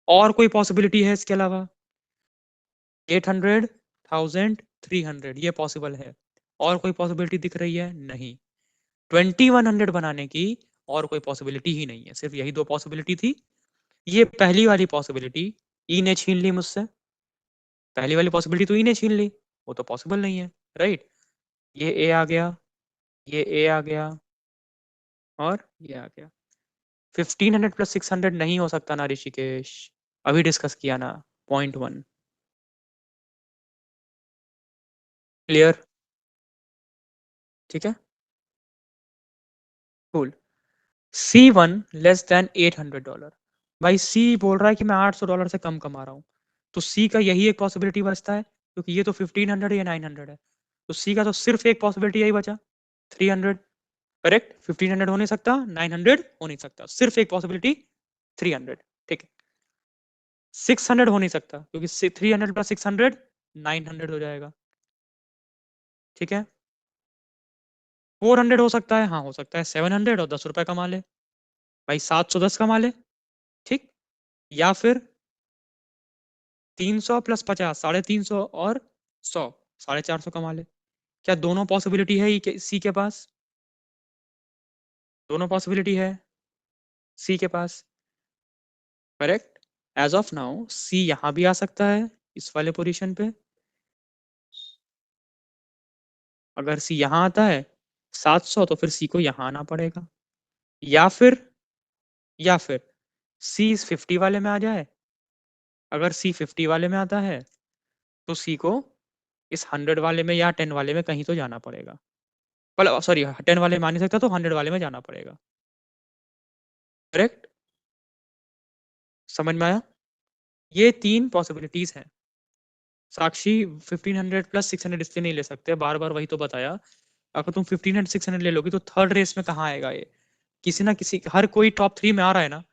और कोई पॉसिबिलिटी है इसके अलावा? 800 1000 300 ये पॉसिबल है। और कोई पॉसिबिलिटी दिख रही है? नहीं। 2100 बनाने की और कोई पॉसिबिलिटी ही नहीं है, सिर्फ यही दो पॉसिबिलिटी थी। ये पहली वाली पॉसिबिलिटी ई ने छीन ली मुझसे, पहली वाली पॉसिबिलिटी तो ई ने छीन ली, वो तो पॉसिबल नहीं है, राइट। ये ए आ गया, ये ए आ गया, और ये आ गया। 1500 प्लस 600 नहीं हो सकता ना ऋषिकेश, अभी डिस्कस किया ना, पॉइंट 1। क्लियर? ठीक है, कूल। C1 <800। भाई सी बोल रहा है कि मैं $800 से कम कमा रहा हूँ, तो सी का यही एक पॉसिबिलिटी बचता है, क्योंकि ये तो 1500 या 900 है, तो सी का तो सिर्फ एक पॉसिबिलिटी यही बचा, 300। करेक्ट, 1500 हो नहीं सकता, 900 हो नहीं सकता, सिर्फ एक पॉसिबिलिटी 300। ठीक है। 600 हो नहीं सकता, क्योंकि 300 प्लस 600 900 हो जाएगा। ठीक है। 400 हो सकता है, हाँ हो सकता है, 700 और ₹10 कमा ले, भाई 710 कमा ले। ठीक। या फिर 300 प्लस 50 350 और 100 450 कमा ले। क्या दोनों पॉसिबिलिटी है सी के पास? दोनों पॉसिबिलिटी है सी के पास, correct. As of now C यहां भी आ सकता है, इस वाले पोजीशन पे। अगर सी यहां आता है 700, तो फिर सी को यहां आना पड़ेगा। या फिर, या फिर सी इस 50 वाले में आ जाए। अगर सी 50 वाले में आता है, तो सी को इस 100 वाले में या 10 वाले में कहीं तो जाना पड़ेगा, मतलब सॉरी 10 वाले में मान नहीं सकता तो 100 वाले में जाना पड़ेगा। करेक्ट? समझ में आया? ये 3 पॉसिबिलिटीज हैं। साक्षी 1500 प्लस 600 इसलिए नहीं ले सकते, बार बार वही तो बताया। अगर तुम 1500 600 ले लोगी तो थर्ड रेस में कहाँ आएगा ये? किसी ना किसी, हर कोई टॉप 3 में आ रहा है ना।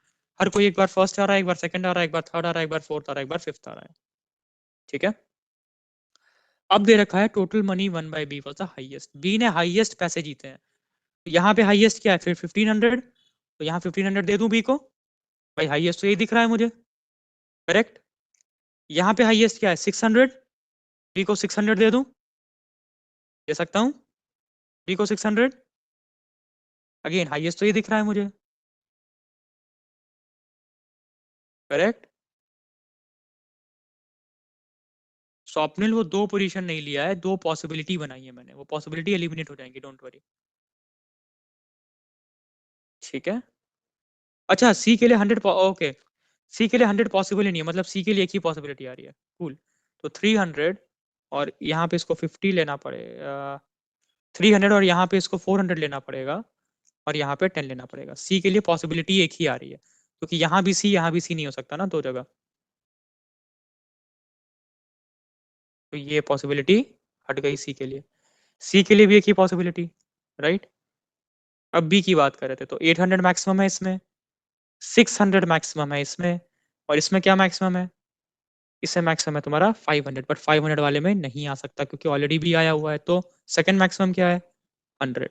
हर कोई एक बार फर्स्ट आ रहा है, एक बार सेकंड आ रहा है, एक बार थर्ड आ रहा है, एक बार फोर्थ आ रहा है, एक बार फिफ्थ आ रहा है। ठीक है? अब दे रखा है total money won by B was the highest, B ने हाइएस्ट पैसे जीते हैं। तो यहाँ पे हाइएस्ट क्या है फिर? 1500, तो यहाँ 1500 दे दूं बी को? भाई हाइएस्ट तो यही दिख रहा है मुझे। करेक्ट? यहाँ पे हाइएस्ट क्या है? 600, बी को 600 दे दूं? दे सकता हूँ बी को 600। अगेन हाईएस्ट तो ये दिख रहा है मुझे। करेक्ट? स्वप्निल वो दो पोजीशन नहीं लिया है, दो पॉसिबिलिटी बनाई है मैंने, वो पॉसिबिलिटी एलिमिनेट हो जाएंगी, डोंट वरी। ठीक है? अच्छा सी के लिए 100, ओके। सी के लिए 100 पॉसिबल ही नहीं है, मतलब सी के लिए एक ही पॉसिबिलिटी आ रही है। कूल। तो 300, और यहाँ पे इसको 50 लेना पड़ेगा, 300, और यहाँ पे इसको 400 लेना पड़ेगा, और यहाँ पे 10 लेना पड़ेगा। सी के लिए पॉसिबिलिटी एक ही आ रही है, क्योंकि यहाँ भी सी यहाँ भी सी नहीं हो सकता ना दो जगह। तो ये पॉसिबिलिटी हट गई सी के लिए। सी के लिए भी एक ही पॉसिबिलिटी, राइट? अब बी की बात कर रहे थे, तो 800 मैक्सिमम है इसमें, 600 मैक्सिमम है इसमें, और इसमें क्या मैक्सिमम है? इसमें मैक्सिमम है तुम्हारा 500, बट 500 वाले में नहीं आ सकता क्योंकि ऑलरेडी भी आया हुआ है। तो सेकंड मैक्सिमम क्या है? 100।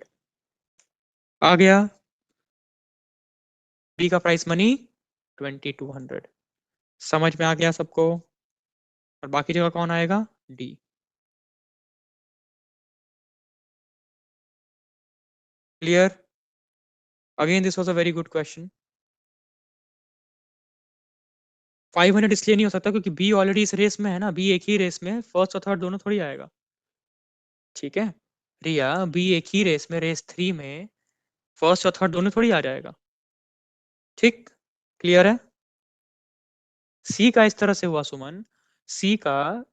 आ गया। बी का प्राइस मनी 2200। समझ में आ गया सबको? और बाकी जगह कौन आएगा? D. Clear? Again this was a very good question. 500 इसलिए नहीं हो सकता क्योंकि बी ऑलरेडी इस रेस में है ना, बी एक ही रेस में, फर्स्ट और थर्ड दोनों थोड़ी आएगा। ठीक है? रिया, बी एक ही रेस में, रेस 3 में फर्स्ट और थर्ड दोनों थोड़ी आ जाएगा। ठीक? क्लियर है? सी का इस तरह से हुआ सुमन, सी का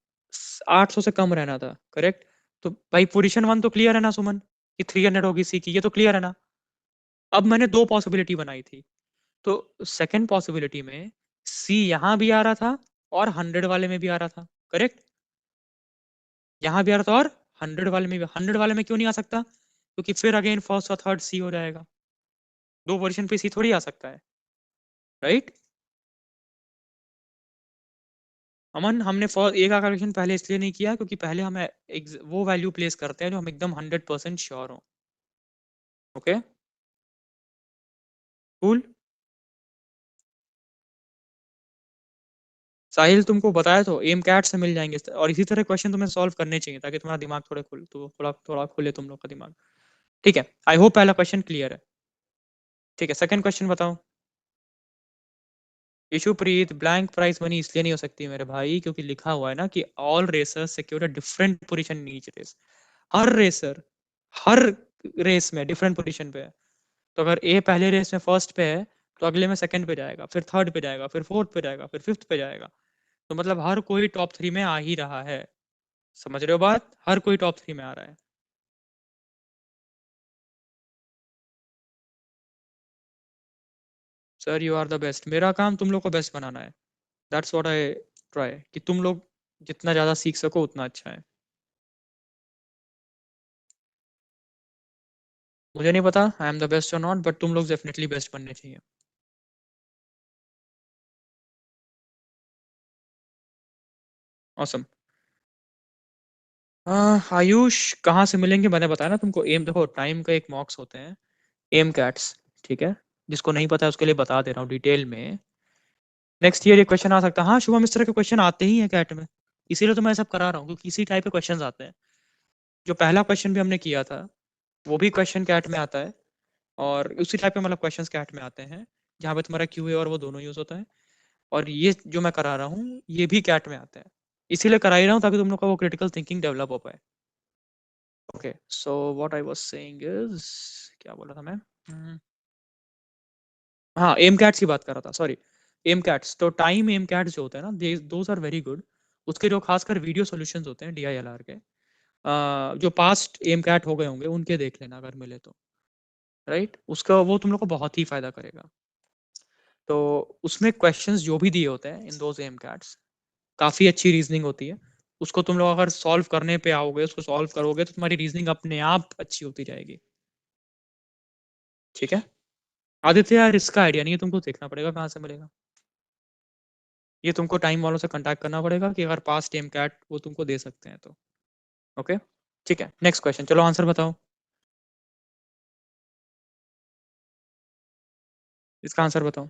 800 से कम रहना था। करेक्ट? तो भाई पोजीशन 1 तो क्लियर है ना सुमन, कि 300 होगी सी की, ये तो क्लियर है ना। अब मैंने दो पॉसिबिलिटी बनाई थी, तो सेकंड पॉसिबिलिटी में सी यहां भी आ रहा था और 100 वाले में भी आ रहा था। करेक्ट? यहां भी आ रहा था और 100 वाले में भी। 100 वाले में क्यों नहीं आ सकता? क्योंकि फिर अगेन फर्स्ट और थर्ड सी हो जाएगा, दो पोजीशन पे सी थोड़ी आ सकता है। राइट? अमन, हमने फॉर ए का कैलकुलेशन पहले इसलिए नहीं किया क्योंकि पहले हम वो वैल्यू प्लेस करते हैं जो हम एकदम 100% श्योर हो। ओके? कूल। साहिल तुमको बताया तो एम कैट से मिल जाएंगे, और इसी तरह क्वेश्चन तुम्हें सॉल्व करने चाहिए ताकि तुम्हारा दिमाग थोड़ा खुल, तो थोड़ा थोड़ा खुले तुम लोग का दिमाग। ठीक है, आई होप पहला क्वेश्चन क्लियर है। ठीक है, सेकंड क्वेश्चन बताओ। इशुप्रीत, ब्लैंक प्राइस मनी इसलिए नहीं हो सकती मेरे भाई क्योंकि लिखा हुआ है ना कि all racers secure a different position in each race. हर रेसर हर रेस में डिफरेंट पोजीशन पे है। तो अगर ए पहले रेस में फर्स्ट पे है तो अगले में सेकंड पे जाएगा, फिर थर्ड पे जाएगा, फिर फोर्थ पे जाएगा, फिर फिफ्थ पे जाएगा। तो मतलब हर कोई टॉप 3 में आ ही रहा है। समझ रहे हो बात? हर कोई टॉप 3 में आ रहा है। Sir you are the best, मेरा काम तुम लोग को बेस्ट बनाना है। दैट्स व्हाट आई ट्राई, कि तुम लोग जितना ज्यादा सीख सको उतना अच्छा है। मुझे नहीं पता आई एम द बेस्ट और नॉट, बट तुम लोग डेफिनेटली बेस्ट बनने चाहिए। ऑसम। आयुष, कहाँ से मिलेंगे मैंने बताया ना तुमको। एम देखो, टाइम का एक मॉक्स होते हैं, एम कैट्स। ठीक है? जिसको नहीं पता है उसके लिए बता दे रहा हूँ डिटेल में। नेक्स्ट ईयर ये क्वेश्चन आ सकता है। हाँ शुभम, इस तरह के क्वेश्चन आते ही हैं कैट में, इसीलिए तो मैं सब करा रहा हूँ क्योंकि इसी टाइप के क्वेश्चन आते हैं। जो पहला क्वेश्चन भी हमने किया था वो भी क्वेश्चन कैट में आता है, और उसी टाइप के मतलब क्वेश्चंस कैट में आते हैं जहाँ पे तुम्हारा क्यूए और वो दोनों यूज होता है। और ये जो मैं करा रहा हूँ ये भी कैट में आता है, इसीलिए करा ही रहा हूँ ताकि तुम लोग का वो क्रिटिकल थिंकिंग डेवलप हो पाए। Okay, so what I was saying is, क्या बोला था मैं? हाँ, एम कैट्स की बात कर रहा था, सॉरी। एम कैट्स, तो टाइम एम कैट्स जो होता है ना, दोज आर वेरी गुड। उसके जो खासकर वीडियो सॉल्यूशंस होते हैं DILR के, जो पास्ट एम कैट हो गए होंगे उनके देख लेना अगर मिले तो, राइट। उसका वो तुम लोग को बहुत ही फायदा करेगा। तो उसमें क्वेश्चंस जो भी दिए होते हैं इन दोज एम कैट्स, काफी अच्छी रीजनिंग होती है। उसको तुम लोग अगर सॉल्व करने पे आओगे, उसको सॉल्व करोगे तो तुम्हारी रीजनिंग अपने आप अच्छी होती जाएगी। ठीक है आदित्य, यार इसका आइडिया नहीं है, तुमको देखना पड़ेगा कहाँ से मिलेगा। ये तुमको टाइम वालों से कांटेक्ट करना पड़ेगा कि अगर पास टेम कैट वो तुमको दे सकते हैं तो। ओके ठीक है, नेक्स्ट क्वेश्चन, चलो आंसर बताओ। इसका आंसर बताओ।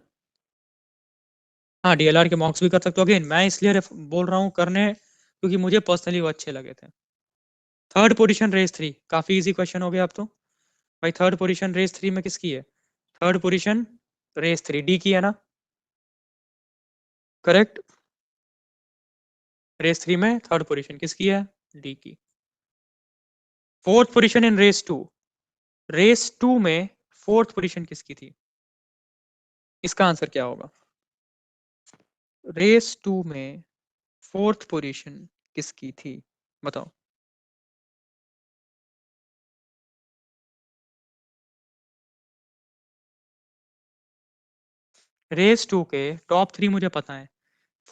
हाँ DLR के मॉक्स भी कर सकते हो। अगेन मैं इसलिए बोल रहा हूँ करने क्योंकि मुझे पर्सनली वो अच्छे लगे थे। थर्ड पोजीशन रेस 3, काफी इजी क्वेश्चन हो गया अब तो। भाई थर्ड पोजीशन रेस 3 में किसकी है? थर्ड पोजीशन रेस 3 डी की है ना? करेक्ट। रेस 3 में थर्ड पोजीशन किसकी है? डी की। Fourth position in race 2, race 2 में फोर्थ पोजीशन किसकी थी? इसका आंसर क्या होगा? रेस 2 में फोर्थ पोजीशन किसकी थी? बताओ। रेस 2 के टॉप 3 मुझे पता है।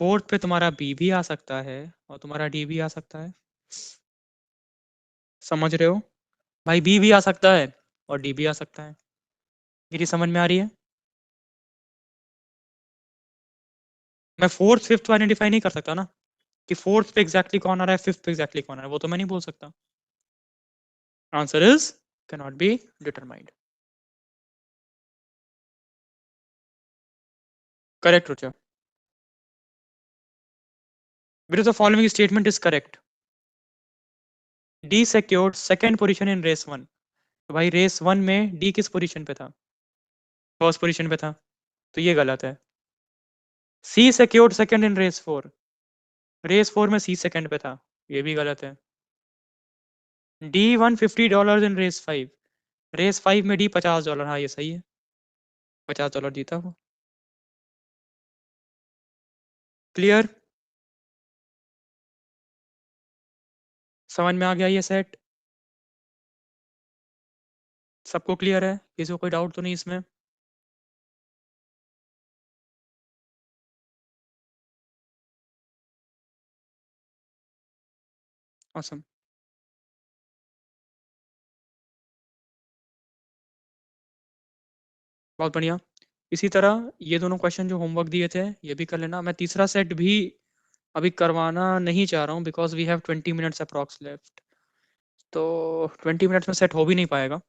फोर्थ पे तुम्हारा बी भी आ सकता है और तुम्हारा डी भी आ सकता है। समझ रहे हो? भाई बी भी आ सकता है और डी भी आ सकता है। मेरी समझ में आ रही है? मैं फोर्थ फिफ्थ आइडेंटिफाई नहीं कर सकता ना कि फोर्थ पे एग्जैक्टली कौन आ रहा है, फिफ्थ पे एग्जैक्टली कौन आ रहा है, वो तो मैं नहीं बोल सकता। Answer is can not be determined. Correct Rucha. Which of the following statement is correct? D secured second position in race 1। तो भाई रेस 1 में डी किस पोजीशन पे था? फर्स्ट पोजीशन पे था, तो ये गलत है। C secured second in race 4, race 4 में सी सेकंड पे था, ये भी गलत है। डी $150 इन रेस 5, रेस 5 में डी $50, हाँ ये सही है, $50 जीता वो। क्लियर? समझ में आ गया ये सेट? सबको क्लियर है? किसी को कोई डाउट तो नहीं इसमें? ऑसम। बहुत बढ़िया। इसी तरह ये दोनों क्वेश्चन जो होमवर्क दिए थे ये भी कर लेना। मैं तीसरा सेट भी अभी करवाना नहीं चाह रहा हूँ because we have 20 minutes approx left. तो 20 मिनट्स में सेट हो भी नहीं पाएगा।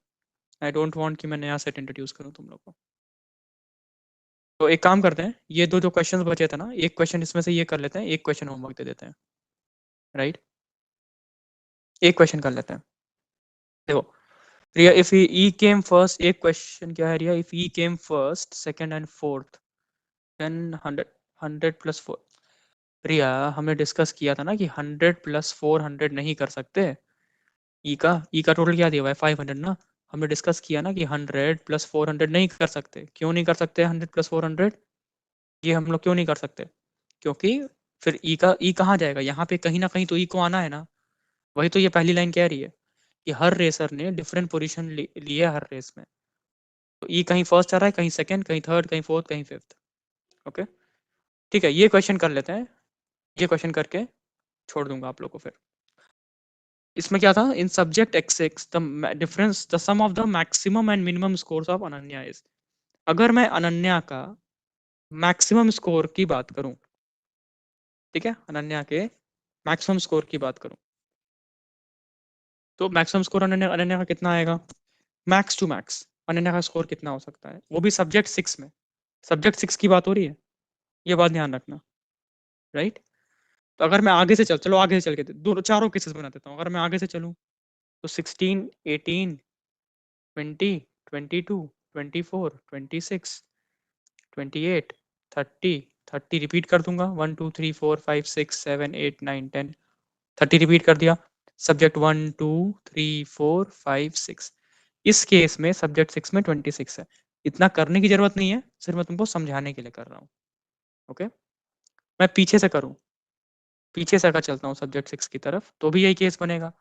आई डोंट वांट कि मैं नया सेट इंट्रोड्यूस करूँ तुम लोग को। तो एक काम करते हैं, ये दो जो क्वेश्चंस बचे थे ना, एक क्वेश्चन इसमें से ये कर लेते हैं, एक क्वेश्चन होमवर्क दे देते हैं, राइट। एक क्वेश्चन कर लेते हैं। देखो Riya, if E came first, एक क्वेश्चन क्या है Riya, if E came first second and fourth then 100 plus 4। Riya हमने डिस्कस किया था ना कि 100 प्लस 400 नहीं कर सकते। ई का टोटल क्या दिया हुआ है? 500 ना। हमने डिस्कस किया ना कि 100 प्लस 400 नहीं कर सकते। क्यों नहीं कर सकते 100 प्लस 400? ये हम लोग क्यों नहीं कर सकते? क्योंकि फिर ई कहाँ जाएगा? यहाँ पे कहीं ना कहीं तो ई को आना है ना। वही तो ये पहली लाइन कह रही है कि हर रेसर ने डिफरेंट पोजीशन लिए हर रेस में। तो ई कहीं फर्स्ट आ रहा है, कहीं सेकंड, कहीं थर्ड, कहीं फोर्थ, कहीं फिफ्थ। ओके ठीक है, ये क्वेश्चन कर लेते हैं। ये क्वेश्चन करके छोड़ दूंगा आप लोग को फिर। इसमें क्या था? In subject x6 the difference the sum of the maximum and minimum scores of Ananya is. अगर मैं अनन्या का मैक्सिमम स्कोर की बात करूं, ठीक है, अनन्या के मैक्सिमम स्कोर की बात करूं, तो मैक्सिमम स्कोर अनन्या अनन्या का कितना आएगा? मैक्स टू मैक्स अनन्या का स्कोर कितना हो सकता है, वो भी सब्जेक्ट 6 में? सब्जेक्ट 6 की बात हो रही है, ये बात ध्यान रखना, राइट। तो अगर मैं आगे से चलो आगे से चल के दो चारों केसेस बना देता हूँ। अगर मैं आगे से चलूँ तो 16, 18, 20, 22, 24, 26, 28, 30, 30 रिपीट कर दूंगा, 1 2 3 4 5 6 7 8 9 10, 30 रिपीट कर दिया। सब्जेक्ट 1 2 3 4 5 6, इस केस में सब्जेक्ट 6 में 26 है। इतना करने की जरूरत नहीं है, सिर्फ मैं तुमको समझाने के लिए कर रहा हूँ। ओके मैं पीछे से करूँ, पीछे से अगर चलता हूँ सब्जेक्ट 6 की तरफ तो भी यही केस बनेगा,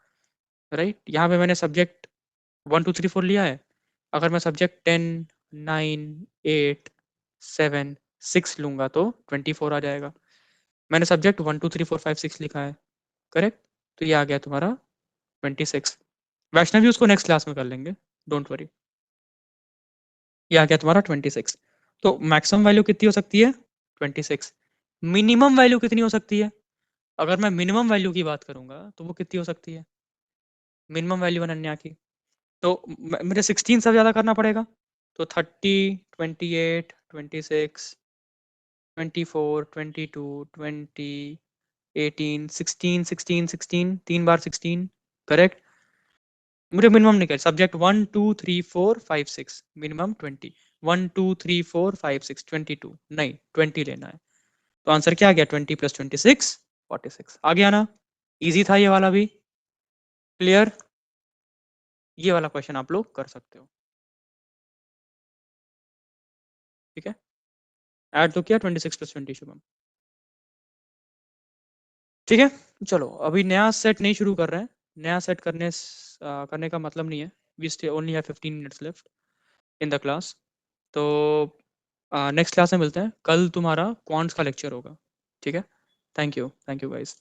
राइट। यहाँ पे मैंने सब्जेक्ट 1 2 3 4 लिया है, अगर मैं सब्जेक्ट 10 9 8 7 6 लूंगा तो 24 आ जाएगा। मैंने सब्जेक्ट 1 2 3 4 5 6 लिखा है, करेक्ट, तो ये आ गया तुम्हारा 26। वैष्णवी उसको नेक्स्ट क्लास में कर लेंगे, डोंट वरी। ये आ गया तुम्हारा 26। तो मैक्सिमम वैल्यू कितनी हो सकती है? 26। मिनिमम वैल्यू कितनी हो सकती है? अगर मैं मिनिमम वैल्यू की बात करूंगा तो वो कितनी हो सकती है? मिनिमम वैल्यू अनन्या की, तो मुझे 16 से ज्यादा करना पड़ेगा। तो 30 28 26 24 22 20 18 16 16 16 3 बार 16, करेक्ट। मुझे मिनिमम निकल सब्जेक्ट 1 2 3 4 5 6 मिनिमम 20, 1 2 3 4 5 6 22 नहीं 20 लेना है। तो आंसर क्या आ गया? 20 + 26 46 आ गया ना। इजी था ये वाला भी, क्लियर। ये वाला क्वेश्चन आप लोग कर सकते हो, ठीक है। ऐड तो किया 26 + 20 शुभम, ठीक है। चलो अभी नया सेट नहीं शुरू कर रहे हैं, नया सेट करने का मतलब नहीं है। We stay only have 15 minutes left in the class. तो नेक्स्ट क्लास में मिलते हैं, कल तुम्हारा क्वांट्स का लेक्चर होगा, ठीक है। Thank you guys.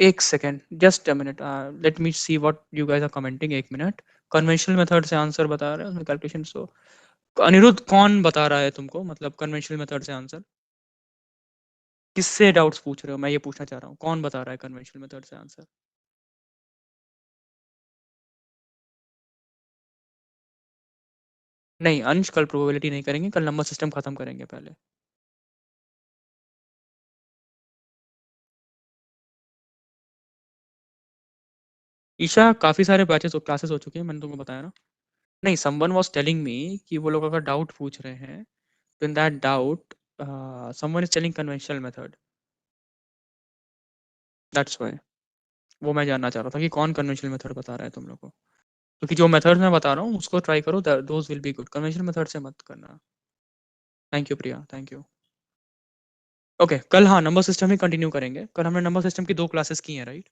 एक second, just a minute, let me see what you guys are commenting. एक मिनट। कन्वेंशनल मेथड से आंसर बता रहे हैं कैलकुलेशन, सो अनिरुद्ध कौन बता रहा है तुमको, मतलब कन्वेंशनल मेथड से आंसर? किससे डाउट्स पूछ रहे हो? मैं ये पूछना चाह रहा हूँ, कौन बता रहा है कन्वेंशनल मेथड से आंसर? नहीं अंश, कल प्रोबेबिलिटी नहीं करेंगे, कल नंबर सिस्टम खत्म करेंगे पहले। ईशा काफी सारे बैचेस क्लासेस हो चुके हैं, मैंने तुमको बताया ना। नहीं, समवन वाज टेलिंग मी कि वो लोग अगर डाउट पूछ रहे हैं तो in that doubt someone is telling conventional method, that's why. वो मैं जानना चाह रहा था कि कौन कन्वेंशनल मेथड बता रहा है तुम लोग को, क्योंकि जो मेथड मैं बता रहा हूँ उसको ट्राई करो, those will be good, conventional method से मत करना। Thank you Priya, thank you. Okay कल हाँ नंबर सिस्टम ही कंटिन्यू करेंगे, कल हमने नंबर सिस्टम की 2 क्लासेस की हैं, राइट।